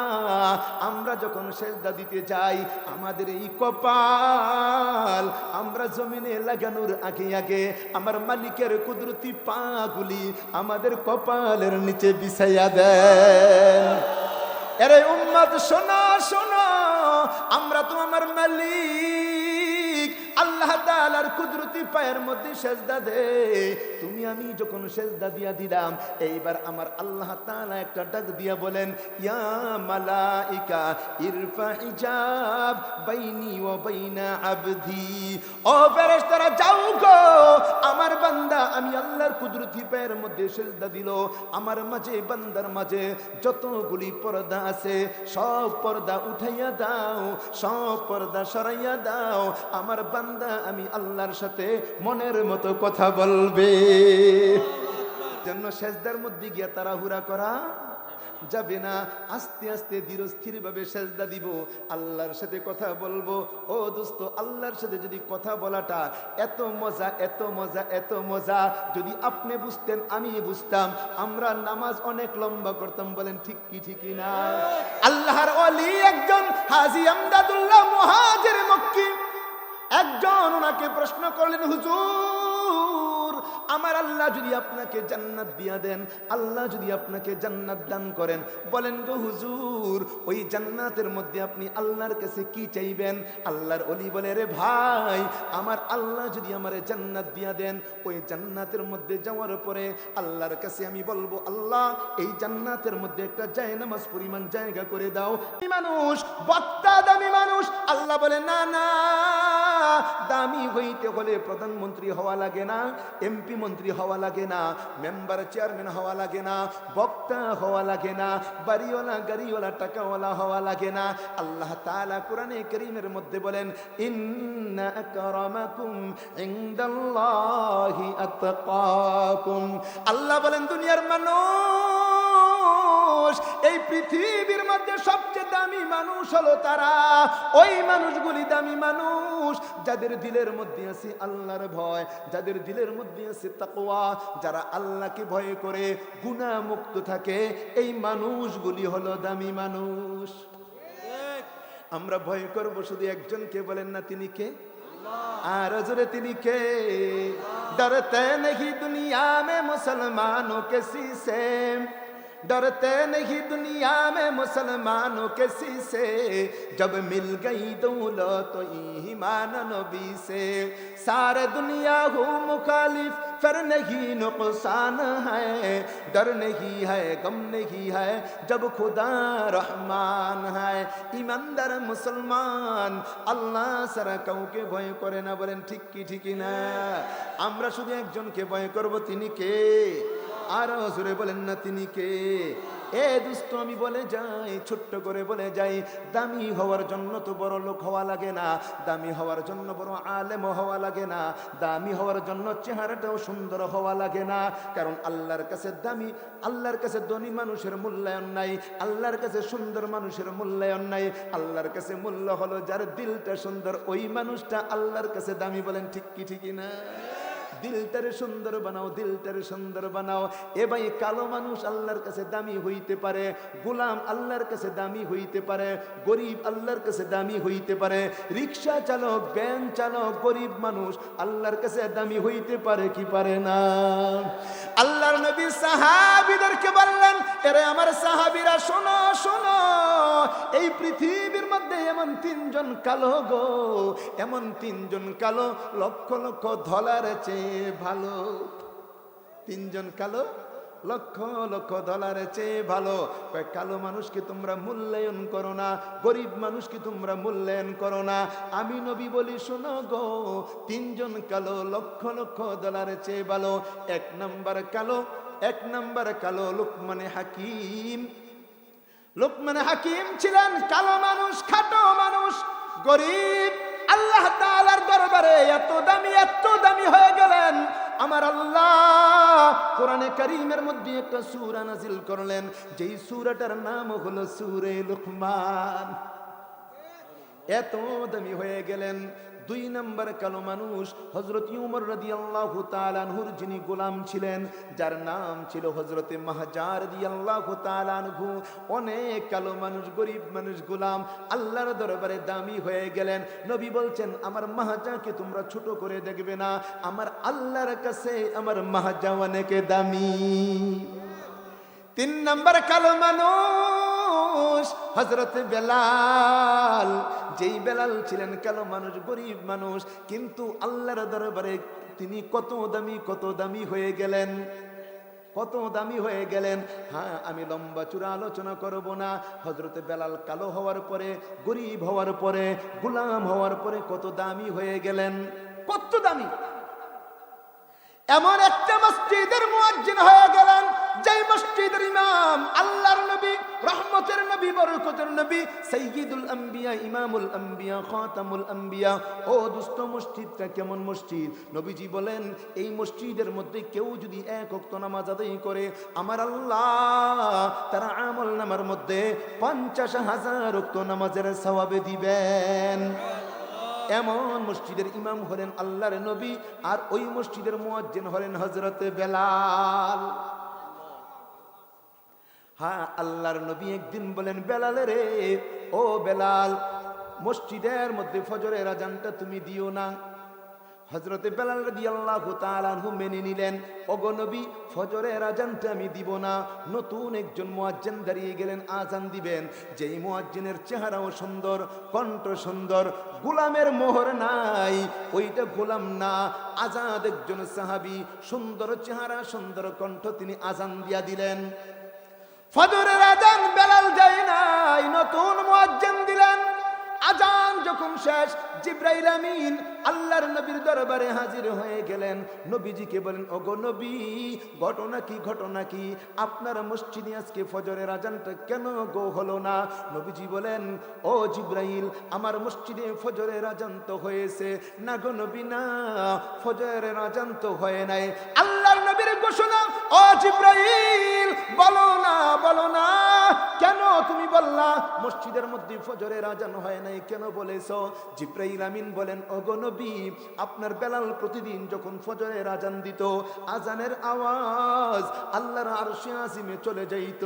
আমরা যখন সেজদা দিতে যাই আমাদের এই কপাল আমরা জমিনে লাগানোর আগে আগে আমার মালিকের কুদরতি পাগুলি আমাদের কপালের নিচে বিছাইয়া দেন। এরে উম্মত শোনো শোনো, আমরা তো আমার মালিক আল্লাহ তাআলার কুদরতি পায়ের মধ্যে সেজদা দেই। তুমি আমি যখন সেজদা দিয়া দিলাম, এইবার আমার আল্লাহ তাআলা একটা ডাক দিয়া বলেন, ইয়া মালাইকা ইরফা হিজাব বাইনি ওয়া বাইনা আবদি। ও ফেরেশতারা যাও গো, আমার বান্দা আমি আল্লাহর কুদরতি পায়ের মধ্যে সেজদা দিল, আমার মাঝে বান্দার মাঝে যতগুলি পর্দা আছে সব পর্দা উঠাইয়া দাও, সব পর্দা সরাইয়া দাও। আমার বান্দা আমি আল্লাহর সাথে মনের মতো কথা বলবে। জন্য সেজদার মধ্যে গিয়া তাড়াহুড়া করা যাবে না, আস্তে আস্তে ধীরস্থির ভাবে সেজদা দিব, আল্লাহর সাথে কথা বলবো। ও দোস্ত, আল্লাহর সাথে যদি কথা বলাটা এত মজা এত মজা এত মজা, যদি আপনি বুঝতেন আমি বুঝতাম, আমরা নামাজ অনেক লম্বা করতাম। বলেন ঠিক কি ঠিক না? আল্লাহর ওলি একজন হাজী আমদাদুল্লাহ মুহাজির মক্কি একজন ওনাকে প্রশ্ন করলেন, হুজুর আমার আল্লাহ যদি আপনাকে জান্নাত দিয়া দেন, আল্লাহ যদি আপনাকে জান্নাত দান করেন, বলেন গো হুজুর ওই জান্নাতের মধ্যে আপনি আল্লাহর কাছে কি চাইবেন? আল্লাহর ওলি বলে, রে ভাই আমার আল্লাহ যদি আমারে জান্নাত দিয়া দেন, ওই জান্নাতের মধ্যে যাওয়ার পরে আল্লাহর কাছে আমি বলবো, আল্লাহ এই জান্নাতের মধ্যে একটা জায়নামাজ পরিমাণ জায়গা করে দাও। মানুষ বক্তা দামি মানুষ, আল্লাহ বলে না না, দামি হইতে হলে প্রধানমন্ত্রী হওয়া লাগে না, এমপি মন্ত্রী হওয়া লাগে না, মেম্বার চেয়ারম্যান হওয়া লাগে না, বক্তা হওয়া লাগে না, বাড়িওয়ালা গাড়িওয়ালা টাকাওয়ালা হওয়া লাগে না। আল্লাহ তাআলা কোরআনে কারীমের মধ্যে বলেন, ইন্না আকরামাকুম ইনদাল্লাহি আতকাকুম। আল্লাহ বলেন দুনিয়ার মানুষ, এই পৃথিবীর মধ্যে সবচেয়ে দামি মানুষ হলো তারা, ওই মানুষগুলি দামি মানুষ যাদের দিলের মধ্যে আছে আল্লাহর ভয়, যাদের দিলের মধ্যে আছে তাকওয়া, যারা আল্লাহকে ভয় করে গুনাহ মুক্ত থাকে, এই মানুষগুলি হলো দামি মানুষ। আমরা ভয় করব শুধু একজনকে, বলেন না তিনি কে? আর জোরে তিনি কে? ডরতে नहीं दुनिया में मुसलमानों किसी से, डरते नहीं दुनिया में मुसलमानों किसी से, जब मिल गई दौलत तो ईमान नबी से, सारे दुनिया हो मुखालिफ फिर नहीं नुकसान है, डर नहीं है गम नहीं है जब खुदा रहमान है। ईमानदार मुसलमान আল্লাহ ছাড়া কাউকে ভয় করে না। বলেন ঠিক কি ঠিক না? আমরা শুধু একজনকে ভয় করব, তিনি কে? আরো জোরে বলেন না তিনি কে? এ দুষ্ট আমি বলে যাই, ছোট্ট করে বলে যাই, দামি হওয়ার জন্য তো বড় লোক হওয়া লাগে না, দামি হওয়ার জন্য বড় আলেম হওয়া লাগে না, দামি হওয়ার জন্য চেহারাটাও সুন্দর হওয়া লাগে না। কারণ আল্লাহর কাছে দামি, আল্লাহর কাছে ধনী মানুষের মূল্যায়ন নাই, আল্লাহর কাছে সুন্দর মানুষের মূল্যায়ন নাই। আল্লাহর কাছে মূল্য হলো যার দিলটা সুন্দর, ওই মানুষটা আল্লাহর কাছে দামি। বলেন ঠিক কি ঠিক না? দিলটারে সুন্দর বানাও, দিলটারে সুন্দর বানাও। এ ভাই কালো মানুষ আল্লাহর কাছে দামি হইতে পারে, গোলাম আল্লাহর কাছে দামি হইতে পারে, গরিব আল্লাহর কাছে দামি হইতে পারে, রিক্সা চালক ভ্যান চালক গরিব মানুষ আল্লাহর কাছে দামি হইতে পারে কি পারে না? আল্লাহর নবী সাহাবীদেরকে বললেন, এরে আমার সাহাবীরা শোনো শোনো, এই পৃথিবীর মধ্যে এমন তিনজন কালো গো, এমন তিনজন কালো লক্ষ লক্ষ ডলার চেয়ে ভালো। তিনজন কালো লক্ষ লক্ষ ডলারের চেয়ে ভালো। কালো মানুষকে তোমরা মূল্যায়ন করো না, গরিব মানুষকে তোমরা মূল্যায়ন করো না। আমি নবী বলি শোনো গো, তিনজন কালো লক্ষ লক্ষ ডলারের চেয়ে ভালো। এক নাম্বার কালো লুকমানে হাকিম। লুকমানে হাকিম ছিলেন কালো মানুষ, খাটো মানুষ, গরিব। আল্লাহ তাআলার দরবারে এত দামি হয়ে গেলেন, আমার আল্লাহ কোরআনে কারীমের মধ্যে একটা সূরা নাযিল করলেন, যেই সূরাটার নাম হলো সূরা লুকমান। এত দামি হয়ে গেলেন। 2 নম্বর কালো মানুষ হযরত উমর রাদিয়াল্লাহু তাআলা আনহুর যিনি গোলাম ছিলেন, যার নাম ছিল হযরতে মাহজা রাদিয়াল্লাহু তাআলা আনহু। অনেক কালো মানুষ, গরিব মানুষ, গোলাম আল্লাহর দরবারে দামি হয়ে গেলেন। নবী বলছেন, আমার মাহজাকে তোমরা ছোট করে দেখবে না, আমার আল্লাহর কাছে আমার মাহজা অনেক দামি। 3 নম্বর কালো মানুষ হযরত বেলাল। যেই বেলাল ছিলেন কালো মানুষ, গরিব মানুষ, কিন্তু আল্লাহর দরবারে তিনি কত দামি হয়ে গেলেন, কত দামি হয়ে গেলেন। হ্যাঁ, আমি লম্বা চূড়া আলোচনা করব না। হযরত বেলাল কালো হওয়ার পরে, গরিব হওয়ার পরে, গোলাম হওয়ার পরে কত দামি হয়ে গেলেন, কত দামি। এমন একটা মসজিদের মুয়াজ্জিন হয়ে গেলেন, যেই মসজিদের ইমাম আল্লাহর নবী, রহমতের নবী, বরকতের নবী, সাইয়্যিদুল আম্বিয়া, ইমামুল আম্বিয়া, খাতামুল আম্বিয়া। ও দোস্ত, মসজিদটা কেমন মসজিদ? নবীজি বলেন, এই মসজিদের মধ্যে কেউ যদি 1 ওয়াক্ত নামাজ আদায় করে, আমার আল্লাহ তার আমল নামার মধ্যে 50,000 ওয়াক্ত নামাজের সওয়াবে দিবেন। এমন মসজিদের ইমাম হলেন আল্লাহর নবী, আর ওই মসজিদের মুয়াজ্জিন হলেন হযরত বেলাল। হ্যাঁ, আল্লাহর নবী একদিন বলেন, বেলাল রে, ও বেলাল, মসজিদের মধ্যে ফজরের আজানটা তুমি দিও না। হযরতে বেলাল রাদিয়াল্লাহু তাআলা আনহু মেনে নিলেন, ওগো নবী, ফজরের আজানটা আমি দিব না। নতুন একজন মুয়াজ্জিন দাঁড়িয়ে গেলেন, আজান দিবেন। যেই মুয়াজ্জিনের চেহারাও সুন্দর, কণ্ঠ সুন্দর, গোলামের মোহর নাই, ওইটা গোলাম না, আজাদ একজন সাহাবী, সুন্দর চেহারা, সুন্দর কণ্ঠ, তিনি আজান দিয়া দিলেন। ফজরের আজান বেলাল যায় নাই, নতুন মুয়াজ্জিন দিলেন। আজান যখন শেষ, জিবরাইল আমিন আল্লাহর নবীর দরবারে হাজির হয়ে গেলেন। নবীজিকে বলেন, ওগো নবী, ঘটনা কি আপনার মসজিদে আজকে ফজরের আজানটা কেন গো হলো না? নবীজি বলেন, ও জিবরাইল, আমার মসজিদে ফজরের আজান তো হয়েছে। না গো নবী, না, ফজরের আজান তো হয় নাই। আল্লাহর নবীর ঘোষণা, ও জিবরাইল, বলো না, কেন তুমি বললা মসজিদের মধ্যে ফজরের আজান হয় নাই, কেন বলেছো? জিবরাইল আমিন বলেন, ওগো নবী, আপনার বেলাল প্রতিদিন যখন ফজরের আজান দিত, আজানের আওয়াজ আল্লাহর আরশে আজিমে চলে যাইত।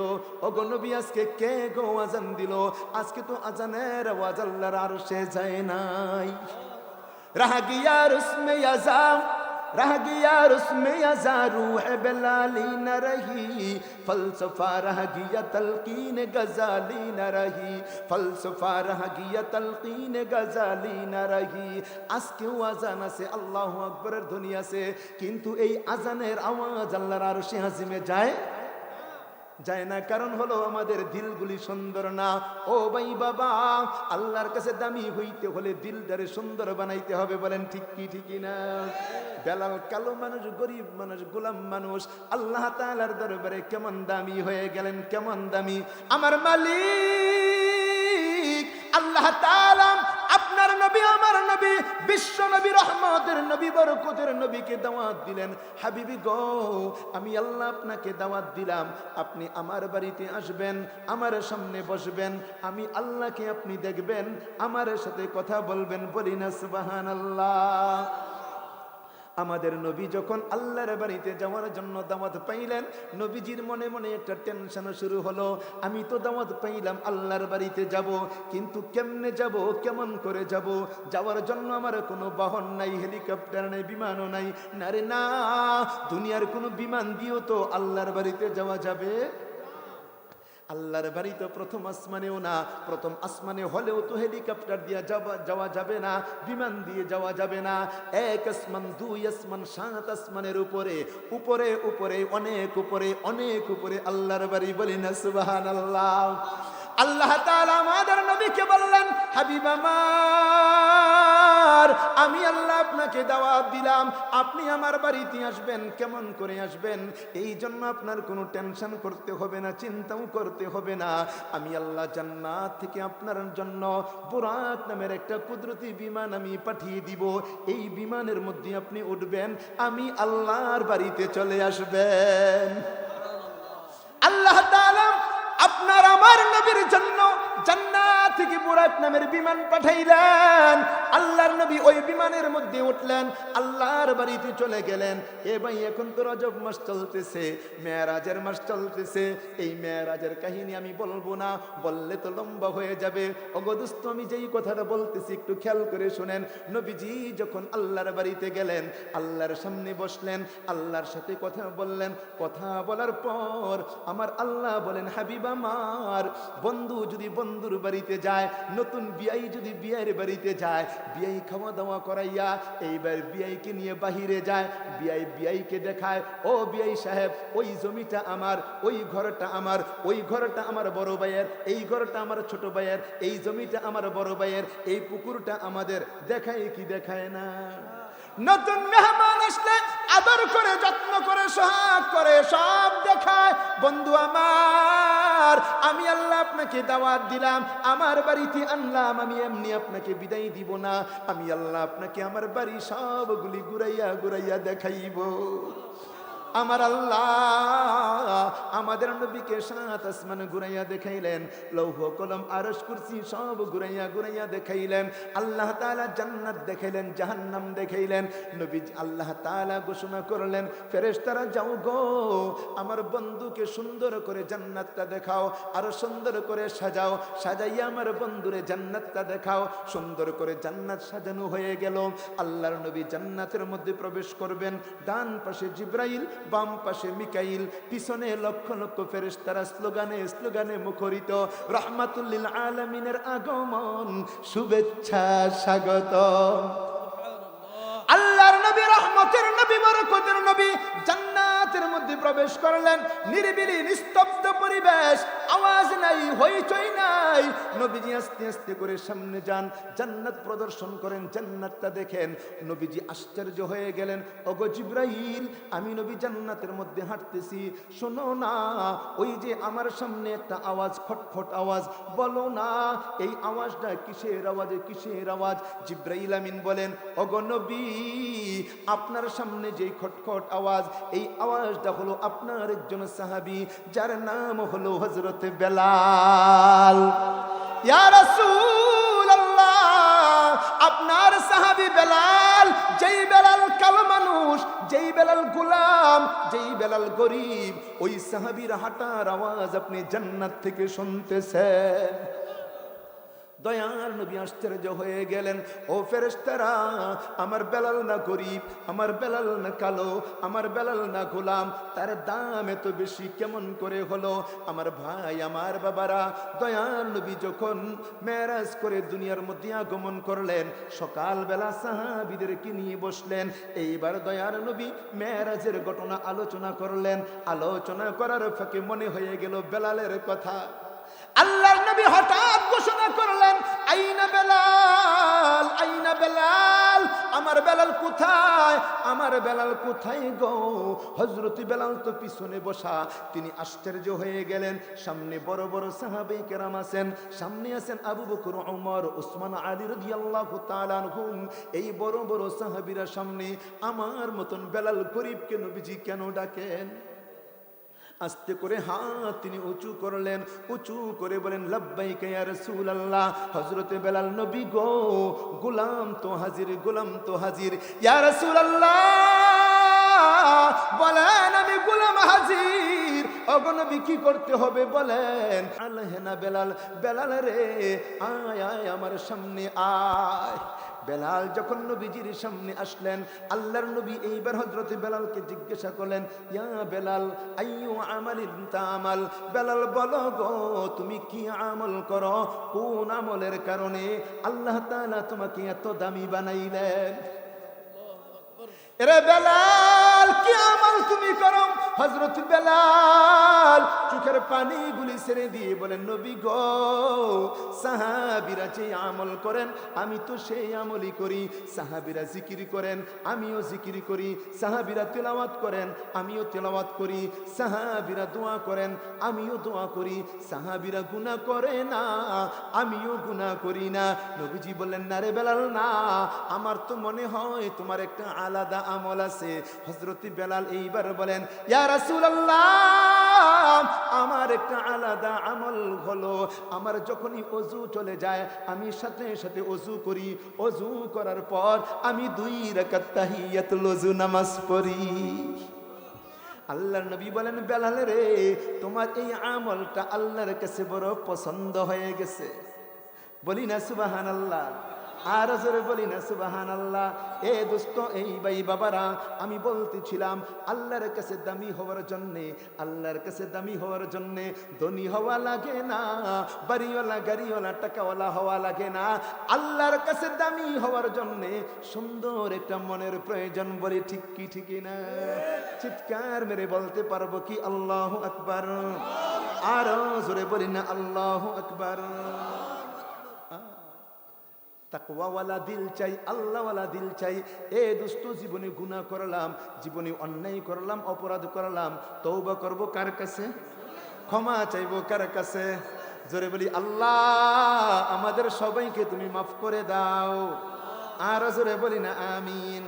ওগো নবী, আজকে কে গো আজান দিল? আজকে তো আজানের আওয়াজ আল্লাহর আরশে যায় নাই। রাহ গিয়া রুসমে আযান, रह गया उसमें अज़ा रूह बेलाली न रही, फलसफा रह गया तलकीन गजाली न रही, फलसफा रह गया तलकीन गजाली न रही। আজকেও আজান আছে আল্লাহু আকবরের ধ্বনি আছে, কিন্তু এই আজানের আওয়াজ আল্লাহর আরশে আজিমে যায় না। কারণ হলো আমাদের দিলগুলি সুন্দর না। ও ভাই বাবা, আল্লাহর কাছে দামি হইতে হলে দিলটারে সুন্দর বানাইতে হবে। বলেন ঠিক কি ঠিক না? বেলাল কালো মানুষ, গরিব মানুষ, গোলাম মানুষ, আল্লাহ তাআলার দরবারে কেমন দামি হয়ে গেলেন, কেমন দামি। আমার মালিক আল্লাহ তাআলা আপনার নবী, আমার নবী, বিশ্ব নবী, রহমতের নবী, বরকতের নবীকে দাওয়াত দিলেন, হাবিবি গো, আমি আল্লাহ আপনাকে দাওয়াত দিলাম, আপনি আমার বাড়িতে আসবেন, আমার সামনে বসবেন, আমি আল্লাহকে আপনি দেখবেন, আমার সাথে কথা বলবেন। বলি না সুবহানাল্লাহ। আমাদের নবী যখন আল্লাহর বাড়িতে যাওয়ার জন্য দাওয়াত পাইলেন, নবীজির মনে মনে একটা টেনশন শুরু হলো। আমি তো দাওয়াত পাইলাম আল্লাহর বাড়িতে যাব, কিন্তু কেমনে যাব, কেমন করে যাব? যাওয়ার জন্য আমার কোনো বাহন নাই, হেলিকপ্টার নাই, বিমানও নাই। না রে না, দুনিয়ার কোনো বিমান দিয়েও তো আল্লাহর বাড়িতে যাওয়া যাবে? আল্লাহর বাড়ি তো প্রথম আসমানেও না, প্রথম আসমানে হলেও তো হেলিকপ্টার দিয়ে যাওয়া যাবে না, বিমান দিয়ে যাওয়া যাবে না। 1 আসমান, 2 আসমান, 7 আসমানের উপরে, উপরে উপরে, অনেক উপরে, অনেক উপরে আল্লাহর বাড়ি। বলি না সুবহানাল্লাহ। আল্লাহ তাআলা আমাদের নবীকে বললেন, হাবিব আমার, আমি আল্লাহ আপনাকে দাওয়াত দিলাম, আপনি আমার বাড়িতে আসবেন, কেমন করে আসবেন এই জন্য আপনার কোনো টেনশন করতে হবে না, চিন্তাও করতে হবে না। আমি আল্লাহ জান্নাত থেকে আপনার জন্য বুরাক নামের একটা কুদরতি বিমান আমি পাঠিয়ে দিব। এই বিমানের মধ্যে আপনি উঠবেন, আমি আল্লাহর বাড়িতে চলে আসবেন। আল্লাহ তাআলা আপনার আমার নবীর জন্য জান্নাত থেকে বুরাক নামের বিমান পাঠাইলেন। আল্লাহর নবী ওই বিমানের মধ্যে উঠলেন, আল্লাহর বাড়িতে চলে গেলেন। এ ভাই, এখন তো রজব মাস চলতেছে, মেরাজের মাস চলতেছে। এই মেরাজের কাহিনী আমি বলবো না, বললে তো লম্বা হয়ে যাবে। ওগো দোস্ত, আমি যেই কথাটা বলতেছি একটু খেয়াল করে শুনেন। নবীজি যখন আল্লাহর বাড়িতে গেলেন, আল্লাহর সামনে বসলেন, আল্লাহর সাথে কথা বললেন। কথা বলার পর আমার আল্লাহ বলেন, হাবিব আমার, বন্ধু যদি বন্ধুর বাড়িতে যায়, নতুন বিয়াই যদি বিয়ের বাড়িতে যায়, বিয়াই খাওয়া দাওয়া করাইয়া এইবার বিয়াইকে নিয়ে বাহিরে যায়, বিয়াই বিয়াইকে দেখায়, ও বিয়াই সাহেব, ওই জমিটা আমার, ওই ঘরটা আমার, ওই ঘরটা আমার বড় ভাইয়ের, এই ঘরটা আমার ছোট ভাইয়ের, এই জমিটা আমার বড় ভাইয়ের, এই পুকুরটা আমাদের। দেখায় কি দেখায় না? নতুন মেহমান আসলে আদর করে, যত্ন করে, সোহাগ করে, সব দেখায়। বন্ধু আমার, আমি আল্লাহ আপনাকে দাওয়াত দিলাম, আমার বাড়িতে আনলাম, আমি এমনি আপনাকে বিদায় দিব না। আমি আল্লাহ আপনাকে আমার বাড়ি সবগুলি ঘুরাইয়া ঘুরাইয়া দেখাইব। আমার আল্লাহ আমাদের নবীকে সাত আসমান ঘুরাইয়া দেখাইলেন, লৌহ কলম আরশ কুরসি সব ঘুরাইয়া ঘুরাইয়া দেখাইলেন। আল্লাহ তাআলা জান্নাত দেখাইলেন, জাহান্নাম দেখাইলেন। নবী আল্লাহ তাআলা ঘোষণা করলেন, ফেরেশতারা যাও গো, আমার বন্ধুকে সুন্দর করে জান্নাতটা দেখাও, আরো সুন্দর করে সাজাও, সাজাইয়া আমার বন্ধুরে জান্নাতটা দেখাও। সুন্দর করে জান্নাত সাজানো হয়ে গেল। আল্লাহর নবী জান্নাতের মধ্যে প্রবেশ করবেন। ডান পাশে জিবরাইল, বাম পাশে মিকাইল, পিছনে লক্ষ লক্ষ ফেরেশতারা স্লোগানে স্লোগানে মুখরিত, রাহমাতুল লিল আলামিনের আগমন, শুভেচ্ছা, স্বাগত। আল্লাহর নবী, রহমতের নবী, বরকতের নবী জান্নাতের মধ্যে প্রবেশ করলেন। নিরিবিলি নিস্তব্ধ পরিবেশ, আওয়াজ নাই, হইচই নাই। নবীজি আস্তে আস্তে করে সামনে যান, জান্নাত প্রদর্শন করেন, জান্নাতটা দেখেন। নবীজি আশ্চর্য হয়ে গেলেন, ওগো জিবরাইল, আমি নবী জান্নাতের মধ্যে হাঁটতেছি, শোনো না, ওই যে আমার সামনে একটা আওয়াজ, খটখট আওয়াজ, বলো না এই আওয়াজটা কিসের আওয়াজ, কিসের আওয়াজ? জিবরাইল আমিন বলেন, ওগো নবী, আপনার সামনে যে খটখট আওয়াজ, এই আওয়াজটা হলো আপনার একজন সাহাবী, যার নাম হলো হযরত বেলাল। ইয়া রাসূলুল্লাহ, আপনার সাহাবী বেলাল, যেই বেলাল কালো মানুষ, যেই বেলাল গোলাম, যেই বেলাল গরীব, ওই সাহাবীর হাঁটার আওয়াজ আপনি জান্নাত থেকে শুনতেছেন। দয়ার নবী আশ্চর্য হয়ে গেলেন, ও ফেরেশতারা, আমার বেলাল না গরীব, আমার বেলাল না কালো, আমার বেলাল না গোলাম, তার দাম এত বেশি কেমন করে হলো? আমার ভাই, আমার বাবারা, দয়ার নবী যখন মেরাজ করে দুনিয়ার মধ্যে আগমন করলেন, সকালবেলা সাহাবীদেরকে নিয়ে বসলেন। এইবার দয়ার নবী মেরাজের ঘটনা আলোচনা করলেন। আলোচনা করার ফাঁকে মনে হয়ে গেল বেলালের কথা। আল্লাহর নবী হঠাৎ ঘোষণা করলেন, আইনা বেলাল, আইনা বেলাল, আমার বেলাল কোথায়, আমার বেলাল কোথায় গো? হযরত বেলাল তো পিছনে বসা। তিনি আশ্চর্য হয়ে গেলেন। সামনে বড় বড় সাহাবায়ে কেরাম আছেন, সামনে আছেন আবু বকর, ওমর, ওসমান, আলী রাদিয়াল্লাহু তাআলা আনহুম। এই বড় বড় সাহাবীরা সামনে, আমার মতন বেলাল গরীবকে নবীজি কেন ডাকেন? আস্তে করে হাত তিনি উঁচু করলেন, উঁচু করে বলেন, লাব্বাইকা ইয়া রাসূলুল্লাহ। হযরত বেলাল, নবী গো, গোলাম তো হাজির, গোলাম তো হাজির। ইয়া রাসূলুল্লাহ, বলেন আমি গোলাম হাজির। ওগো নবী, কি করতে হবে বলেন? আলহেনা বেলাল, বেলাল রে, আয় আয় আমার সামনে আয়। বেলাল যখন নবীজির সামনে আসলেন, আল্লাহর নবী এইবার হযরত বেলালকে জিজ্ঞাসা করলেন, ইয়া বেলাল, আইয়ু আমালিন তামাল? বেলাল বলো গো, তুমি কি আমল করো? কোন আমলের কারণে আল্লাহ তাআলা তোমাকে এত দামি বানাইলেন? এরে বেলাল, কি আমল তুমি করো? হযরত বেলাল চোখের পানিগুলি ছেড়ে দিয়ে বলেন, নবী গো, সাহাবীরা যে আমল করেন আমি তো সেই আমলই করি। সাহাবীরা জিকির করেন আমিও জিকির করি, সাহাবীরা তেলাওয়াত করেন আমিও তেলাওয়াত করি, সাহাবীরা দোয়া করেন আমিও দোয়া করি, সাহাবীরা গুনাহ করে না আমিও গুনাহ করি না। নবীজি বললেন, না রে বেলাল না, আমার তো মনে হয় তোমার একটা আলাদা আমল আছে। হযরত বেলাল এইবার বলেন, ইয়া রাসূলুল্লাহ, আমার একটা আলাদা আমল হলো, আমার যখনই ওযু চলে যায় আমি সাথে সাথে ওযু করি, ওযু করার পর আমি 2 রাকাত তাহিয়াতুল ওযু নামাজ পড়ি। আল্লাহর নবী বলেন, বেলাল রে, তোমার এই আমলটা আল্লাহর কাছে বড় পছন্দ হয়ে গেছে। বলি না সুবহানাল্লাহ, আর জোরে বলি না সুবহানাল্লাহ। এ দোস্ত, এই ভাই বাবারা, আমি বলতেছিলাম আল্লাহর কাছে দামি হওয়ার জন্যে, আল্লাহর কাছে দামি হওয়ার জন্যে ধনী হওয়া লাগে না, বাড়িওয়ালা গাড়িওয়ালা টাকাওয়ালা হওয়া লাগে না। আল্লাহর কাছে দামি হওয়ার জন্যে সুন্দর একটা মনের প্রয়োজন। বলি ঠিক কি ঠিক না? চিৎকার মেরে বলতে পারবো কি আল্লাহু আকবার? আর জোরে বলি না আল্লাহু আকবার। তাকওয়াওয়ালা দিল চাই, আল্লাহওয়ালা দিল চাই। এ দোস্ত, জীবনে গুনাহ করলাম, জীবনে অন্যায় করলাম, অপরাধ করলাম, তওবা করব কার কাছে? ক্ষমা চাইব কার কাছে? জোরে বলি আল্লাহ, আমাদের সবাইকে তুমি মাফ করে দাও। আর জোরে বলি না আমিন।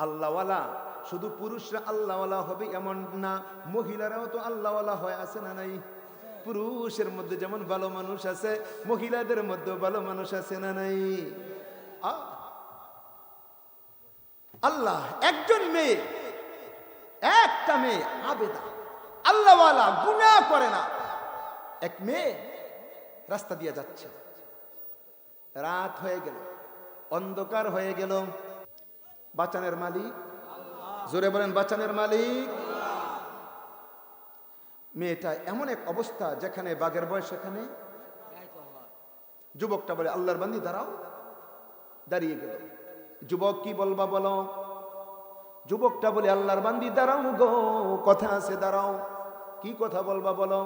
আল্লাহওয়ালা শুধু পুরুষরা আল্লাহওয়ালা হবে এমন না, মহিলারাও তো আল্লাহওয়ালা হয়, আছে না নাই? পুরুষের মধ্যে যেমন ভালো মানুষ আছে, মহিলাদের মধ্যে ভালো মানুষ আছে না নাই? আল্লাহ একজন মেয়ে, একটা মেয়ে আবেদা, আল্লাহওয়ালা, গুনাহ করে না, এক মেয়ে রাস্তা দিয়ে যাচ্ছে, রাত হয়ে গেল, অন্ধকার হয়ে গেল। বাঁচানের মালিক, জোরে বলেন বাঁচানের মালিক। মেয়েটা এমন এক অবস্থা যেখানে বাঘের বয়স সেখানে। যুবকটা বলে, আল্লাহর বান্দি দাঁড়াও। দাঁড়িয়ে গেল। যুবক, কি বলবা বলো? যুবকটা বলে, আল্লাহর বান্দি দাঁড়াও গো, কথা আছে, দাঁড়াও। কি কথা বলবা বলো?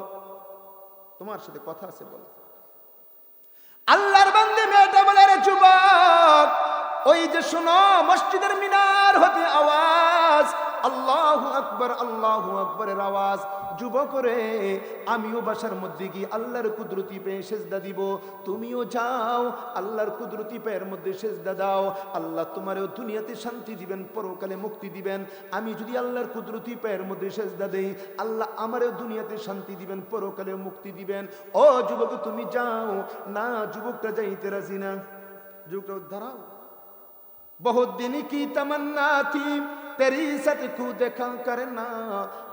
তোমার সাথে কথা আছে বলো। আল্লাহর বান্দি মেয়েটা বলে, রে যুবক, ওই যে শোনো, মসজিদের মিনার হতে আওয়াজ, আল্লাহু আকবার, আল্লাহু আকবারের আওয়াজ। যুবক রে, আমিও বাসার মধ্যে গিয়ে আল্লাহর কুদরতি পেয়ে সেজদা দিব, তুমিও যাও আল্লাহর কুদরতি পায়ের মধ্যে সেজদা দাও। আল্লাহ তোমারও দুনিয়াতে শান্তি দিবেন, পরকালে মুক্তি দিবেন। আমি যদি আল্লাহর কুদরতি পায়ের মধ্যে সেজদা দেই, আল্লাহ আমারও দুনিয়াতে শান্তি দিবেন, পরকালে মুক্তি দিবেন। ও যুবক, তুমি যাও না। যুবকটা যাইতে রাজি না। যুবকটা, দাঁড়াও, बहुत दिन की तमन्ना थी तेरी साथ को देखा करना,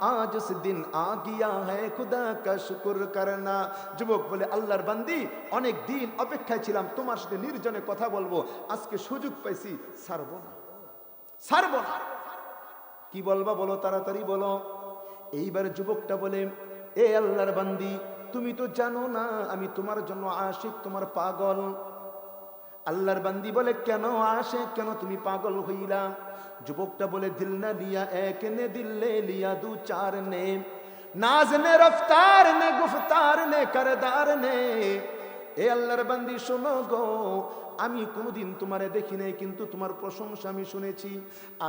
आज उस दिन आ गया है खुदा का शुक्र करना। যুবক বলে, আল্লাহর বান্দি, অনেক দিন অপেক্ষায় ছিলাম তোমার সাথে নির্জনে কথা বলবো, আজকে সুযোগ পাইছি, ছাড়বো না, ছাড়বো না। কি বলবা বলো, তাড়াতাড়ি বলো। এইবার যুবকটা বলে, এ আল্লাহর বান্দি, তুমি তো জানো না আমি তোমার জন্য আশিক, তোমার পাগল। আল্লাহর বান্দি বলে, কেন আসে, কেন তুমি পাগল হইলা? যুবকটা বলে, দিল না লিয়া এক নে, দিল লে লিয়া দু চার নে, নাজ নে রফতার নে, গুফতার নে করদার নে। এ আল্লাহর বান্দি শোনো গো, আমি কোনোদিন তোমারে দেখি নাই, কিন্তু তোমার প্রশংসা আমি শুনেছি।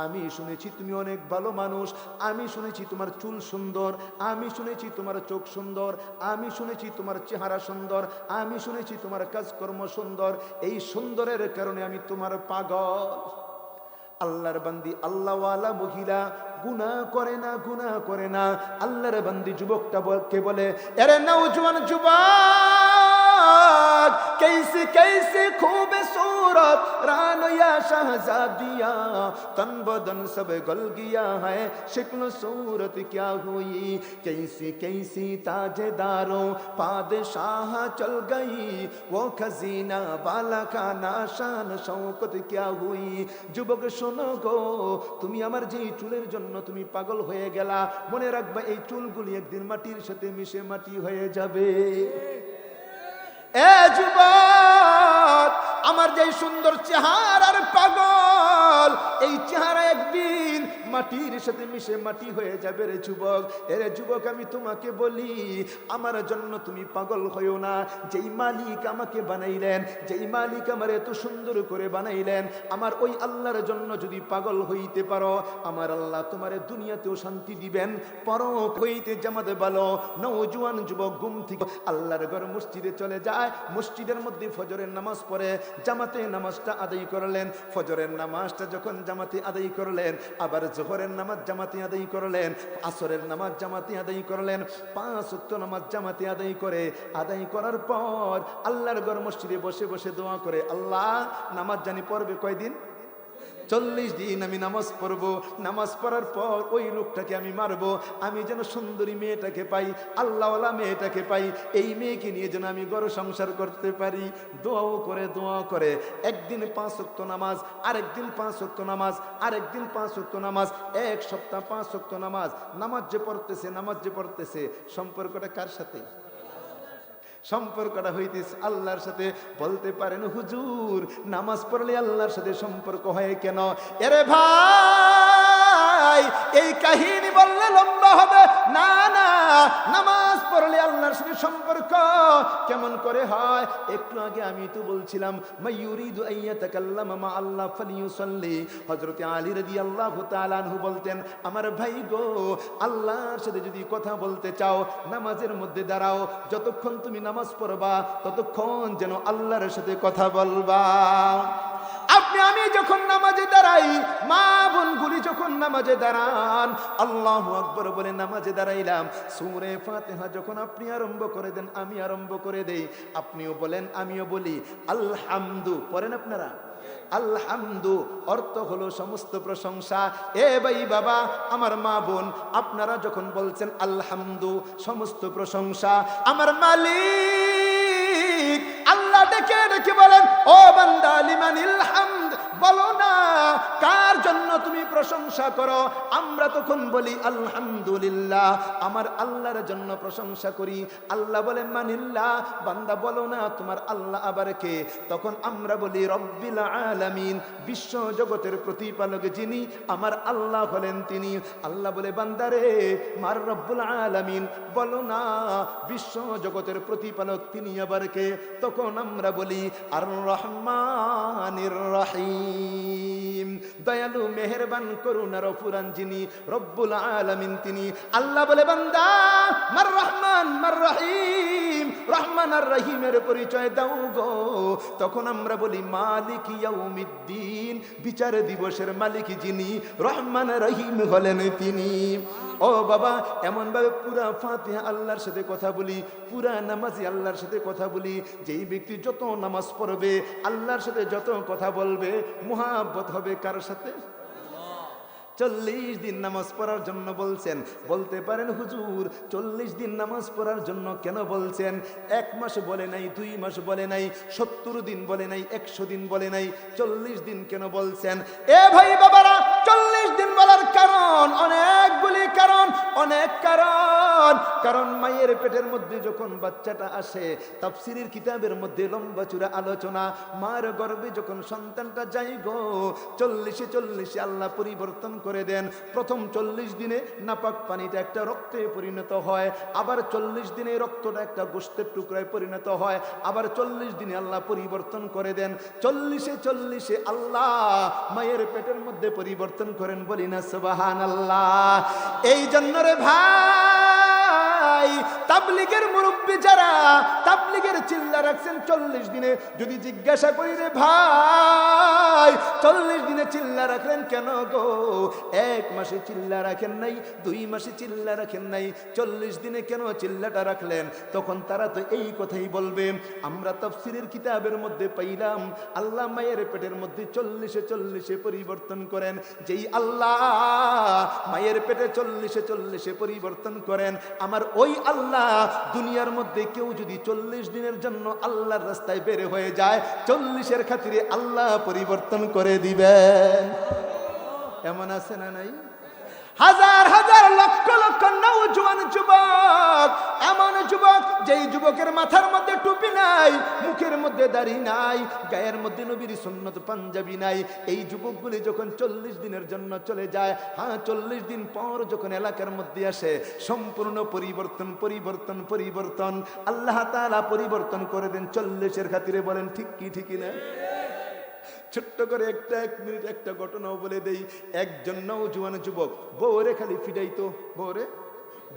আমি শুনেছি তুমি অনেক ভালো মানুষ, আমি শুনেছি তোমার চুল সুন্দর, আমি শুনেছি তোমার চোখ সুন্দর, আমি শুনেছি তোমার চেহারা সুন্দর, আমি শুনেছি তোমার কাজকর্ম সুন্দর। এই সুন্দরের কারণে আমি তোমার পাগল। আল্লাহর বান্দি, আল্লাহওয়ালা মহিলা, গুনাহ করে না, গুনাহ করে না। আল্লাহর বান্দি যুবকটা কে বলে, আরে নওজওয়ান যুবক, कैसी कैसी खूबसूरत रानो या शहजादिया, तन बदन सब गल गया है, शक्ल सूरत क्या हुई, कैसी कैसी ताजेदारों पादशाह चल गई, वो खजीना बाला का नाशान शौकत क्या हुई। যুবক শোনো গো, তুমি আমার যে চুলের জন্য তুমি পাগল হয়ে গেলা, মনে রাখবা এই চুলগুলি একদিন মাটির সাথে মিশে মাটি হয়ে যাবে। এ যুবক, আমার যে সুন্দর চেহারার পাগল, এই চেহারা একদিন মাটির সাথে মিশে মাটি হয়ে যাবে রে যুবক। এরে যুবক, আমি তোমাকে বলি, আমার জন্য তুমি পাগল হইও না। যেই মালিক আমাকে বানাইলেন, যেই মালিক আমার এত সুন্দর করে বানাইলেন, আমার ওই আল্লাহর জন্য যদি পাগল হইতে পারো, আমার আল্লাহ তোমারে দুনিয়াতেও শান্তি দিবেন, পরক হইতে জামাতে ভালো। নওজোয়ান যুবক ঘুম থেকে আল্লাহর ঘর মসজিদে চলে যায়, মসজিদের মধ্যে ফজরের নামাজ পড়ে, জামাতে নামাজটা আদায় করলেন। ফজরের নামাজটা যখন জামাতে আদায় করলেন, আবার জোহরের নামাজ জামাতে আদায় করলেন, আসরের নামাজ জামাতে আদায় করলেন, 5 ওয়াক্ত নামাজ জামাতে আদায় করে, আদায় করার পর আল্লাহর ঘর মসজিদে বসে বসে দোয়া করে, আল্লাহ নামাজ জানি পড়বে কয়দিন? 40 দিন আমি নামাজ পড়বো। নামাজ পড়ার পর ওই লোকটাকে আমি মারবো, আমি যেন সুন্দরী মেয়েটাকে পাই, আল্লাহওয়ালা মেয়েটাকে পাই, এই মেয়েকে নিয়ে যেন আমি ঘর সংসার করতে পারি। দোয়াও করে, দোয়া করে, একদিন 5 ওয়াক্ত নামাজ, আরেকদিন 5 ওয়াক্ত নামাজ, আরেকদিন 5 ওয়াক্ত নামাজ, এক সপ্তাহ 5 ওয়াক্ত নামাজ। নামাজ যে পড়তেছে, নামাজ যে পড়তেছে, সম্পর্কটা কার সাথে? সম্পর্কটা হইতেছে আল্লাহর সাথে। বলতে পারেন হুজুর, নামাজ পড়লে আল্লাহর সাথে সম্পর্ক হয় কেন? এরে ভাই, এই কাহিনী বললে লম্বা হবে। না না, নামাজ পড়লে আল্লাহর সাথে সম্পর্ক কেমন করে হয়? একটু আগে আমি তো বলছিলাম, মাইয়ুরিদু আইয়াতাকাল্লামা মা আল্লাহ ফালিয়ুসাল্লি। হযরত আলী রাদিয়াল্লাহু তাআলা আনহু বলতেন, আমার ভাই গো, আল্লাহর সাথে যদি কথা বলতে চাও, নামাজের মধ্যে দাঁড়াও। যতক্ষণ তুমি নামাজ পড়বা, ততক্ষণ যেন আল্লাহর সাথে কথা বলবা। আপনি আমি যখন নামাজে দাঁড়াই, মা বোনগুলি যখন নামাজে দাঁড়ান, আল্লাহু আকবার বলে নামাজে দাঁড়াইলাম, সূরা ফাতিহা যখন আপনি আরম্ভ করে দেন, আমি আরম্ভ করে দেই, আপনিও বলেন আমিও বলি আলহামদু। পড়েন আপনারা? আলহামদু অর্থ হলো সমস্ত প্রশংসা। এ ভাই বাবা, আমার মা বোন, আপনারা যখন বলছেন আলহামদু, সমস্ত প্রশংসা আমার মালিক আল্লাহ, ডেকে ডেকে বলেন, ও বান্দা লিমানিল হামদ, বলো না কার জন্য তুমি প্রশংসা করো? আমরা তখন বলি আলহামদুলিল্লাহ, আমার আল্লাহর জন্য প্রশংসা করি। আল্লাহ বলে মানিল্লাহ, বান্দা বলো না তোমার আল্লাহ আবার কে? তখন আমরা বলি রব্বিল আলামিন, বিশ্ব জগতের প্রতিপালক যিনি, আমার আল্লাহ হলেন তিনি। আল্লাহ বলে বান্দারে, মার রব্বুল আলামিন, বলো না বিশ্ব জগতের প্রতিপালক তিনি আবার কে? তখন আমরা বলি আর রহমানির রহিম, দয়ালু মেহেরবান করুণার অফুরান যিনি, রব্বুল আলামিন তিনি। আল্লাহ বলে বান্দা মার রহমান মার রহিম, রহমান আর রহিমের পরিচয় দাও গো। তখন আমরা বলি মালিক ইয়াউমিদ্দিন, বিচার দিবসের মালিক যিনি, রহমান রহিম হলেন তিনি। ও বাবা, এমন ভাবে পুরা ফাতিহা আল্লাহর সাথে কথা বলি, পুরা নামাজি আল্লাহর সাথে কথা বলি। যেই ব্যক্তি যত নামাজ পড়বে, আল্লাহর সাথে যত কথা বলবে, মুহাব্বত হবে কার সাথে? 40 দিন নামাজ পড়ার জন্য বলছেন। বলতে পারেন হুজুর, 40 দিন নামাজ পড়ার জন্য কেন বলছেন? 1 মাস বলে নাই, 2 মাস বলে নাই, 70 দিন বলে নাই, 100 দিন বলে নাই, 40 দিন কেন বলছেন? এ ভাই বাবারা, 40 দিন বলার কারণ অনেকগুলি কারণ, অনেক কারণ। কারণ মায়ের পেটের মধ্যে যখন বাচ্চাটা আসে, তাফসীরের কিতাবের মধ্যে লম্বা চূড়া আলোচনা, মার গর্ভে যখন সন্তানটা যায় গো, 40 আল্লাহ পরিবর্তন করে দেন। প্রথম 40 দিনে নাপাক পানিটা একটা রক্তে পরিণত হয়, আবার 40 দিনে রক্তটা একটা গোশতের টুকরায় পরিণত হয়, আবার 40 দিনে আল্লাহ পরিবর্তন করে দেন। 40 আল্লাহ মায়ের পেটের মধ্যে পরিবর্তন করেন, বলি না সুবহানাল্লাহ। এই জন্য রে ভাই, তাবলীগের মুরব্বি যারা তাবলীগের চিল্লা রাখছেন 40 দিনে, যদি জিজ্ঞাসা করি রে ভাই 40 দিনে চিল্লা রাখলেন কেন গো? 1 মাসে চিল্লা রাখেন নাই, 2 মাসে চিল্লা রাখেন নাই, 40 দিনে কেন চিল্লাটা রাখলেন? তখন তারা তো এই কথাই বলবে, আমরা তাফসীরের কিতাবের মধ্যে পাইলাম আল্লাহ মায়ের পেটের মধ্যে 40 পরিবর্তন করেন। যেই আল্লাহ মায়ের পেটে 40 পরিবর্তন করেন, আমার ওই আল্লাহ দুনিয়ার মধ্যে কেউ যদি 40 দিনের জন্য আল্লাহর রাস্তায় বের হয়ে যায়, 40 খাতিরে আল্লাহ পরিবর্তন করে দিবেন। এমন আছে না নাই? হাজার হাজার লক্ষ লক্ষ নওজোয়ান যুবক, এমন যুবক যেই যুবকের মাথার মধ্যে টুপি নাই, মুখের মধ্যে দাড়ি নাই, গায়ের মধ্যে নবীর সুন্নত পাঞ্জাবি নাই, এই যুবকগুলি যখন 40 দিনের জন্য চলে যায়, হ্যাঁ 40 দিন পর যখন এলাকার মধ্যে আসে, সম্পূর্ণ পরিবর্তন পরিবর্তন পরিবর্তন আল্লাহ তাআলা পরিবর্তন করে দেন 40-এর খাতিরে। বলেন ঠিক কি ঠিক না? ছোট্ট করে এক মিনিট একটা ঘটনাও বলে দেই। একজন নওজোয়ান যুবক বউরে খালি ফিডাইতো,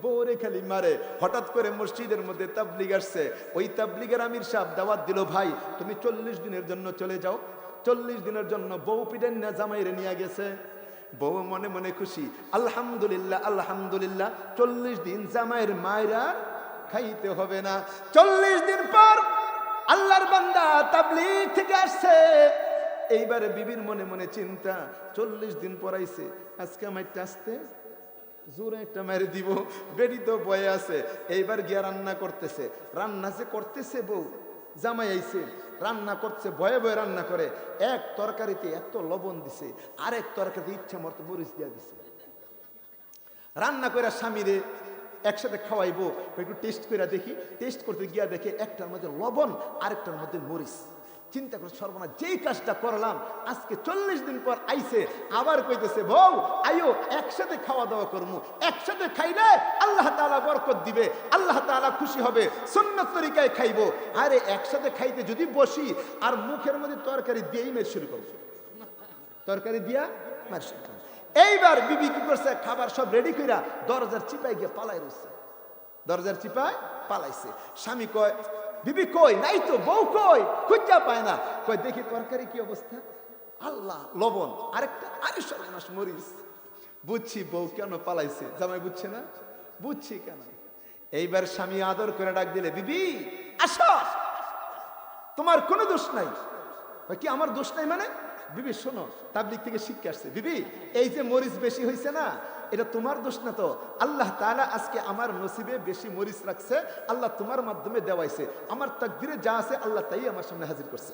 বউরে খালি মারে। হঠাৎ করে মসজিদের মধ্যে তাবলিগ আসছে, ওই তাবলিগের আমির সাহেব দাওয়াত দিল, ভাই তুমি 40 দিনের জন্য চলে যাও। 40 দিনের জন্য বউ পিডেন না জামাইরে নিয়ে গেছে। বউ মনে মনে খুশি, আলহামদুলিল্লাহ আলহামদুলিল্লাহ, 40 দিন জামাইয়ের মায়েরা খাইতে হবে না। 40 দিন পর আল্লাহর বান্দা তাবলিগ থেকে আসছে। এইবারে বিবির মনে মনে চিন্তা, 40 দিন পরাইছে, আজকে আমারটা আসতে জোরে একটা মেরে দিব, বেডি তো বয়ে আছে। এইবার গিয়া রান্না করতেছে, রান্না যে করতেছে বউ, জামাই আইছে, রান্না করছে, ভয়ে ভয়ে রান্না করে। এক তরকারিতে এত লবণ দিছে, আরেক তরকারিতে ইচ্ছা মতো মরিচ দিয়া দিছে। রান্না করে স্বামীরে একসাথে খাওয়াইবো, একটু টেস্ট করে দেখি। টেস্ট করতে গিয়া দেখে একটার মধ্যে লবণ, আরেকটার মধ্যে মরিচ। চিন্তা করে সর্বনাশ, যেই কাজটা করলাম, আজকে 40 দিন পর আইছে, আবার কইতেছে বউ আইও একসাথে খাওয়া দাওয়া করবো, একসাথে খাইলে আল্লাহ তাআলা বরকত দিবে, আল্লাহ তাআলা খুশি হবে, সুন্নত তরিকায় খাইবো। আরে একসাথে খাইতে যদি বসি আর মুখের মধ্যে তরকারি দিয়েই মেরে শুরু করবো, তরকারি দিয়া মার শুরু করবো। এইবার বিবি কি করছে, খাবার সব রেডি কইরা দরজার চিপায় গিয়ে পালাই রয়েছে, দরজার চিপায় পালাইছে। স্বামী কয়, বিবি কই? নাই তো। বউ কই? খুঁজা পায় না। কয় দেখি তরকারি কি অবস্থা, আল্লাহ লবণ, আরেকটা আরে সর্বনাশ মরিচ। বুঝছি বউ কেন পালাইছে। জামাই বুঝছে না? বুঝছি কেন। এইবার স্বামী আদর করে ডাক দিলে, বিবি আসো, তোমার কোনো দোষ নাই। কি আমার দোষ নাই মানে? বিবি শোনো, তাবলিগ থেকে শিক্ষা আসছে, বিবি এই যে মরিচ বেশি হয়েছে না, এটা তোমার দোষ না তো, আল্লাহ তাআলা আজকে আমার নসিবে বেশি মরিচ রাখছে, আল্লাহ তোমার মাধ্যমে দেওয়াইছে, আমার তাকদিরে যা আছে আল্লাহ তাই আমার সামনে হাজির করছে।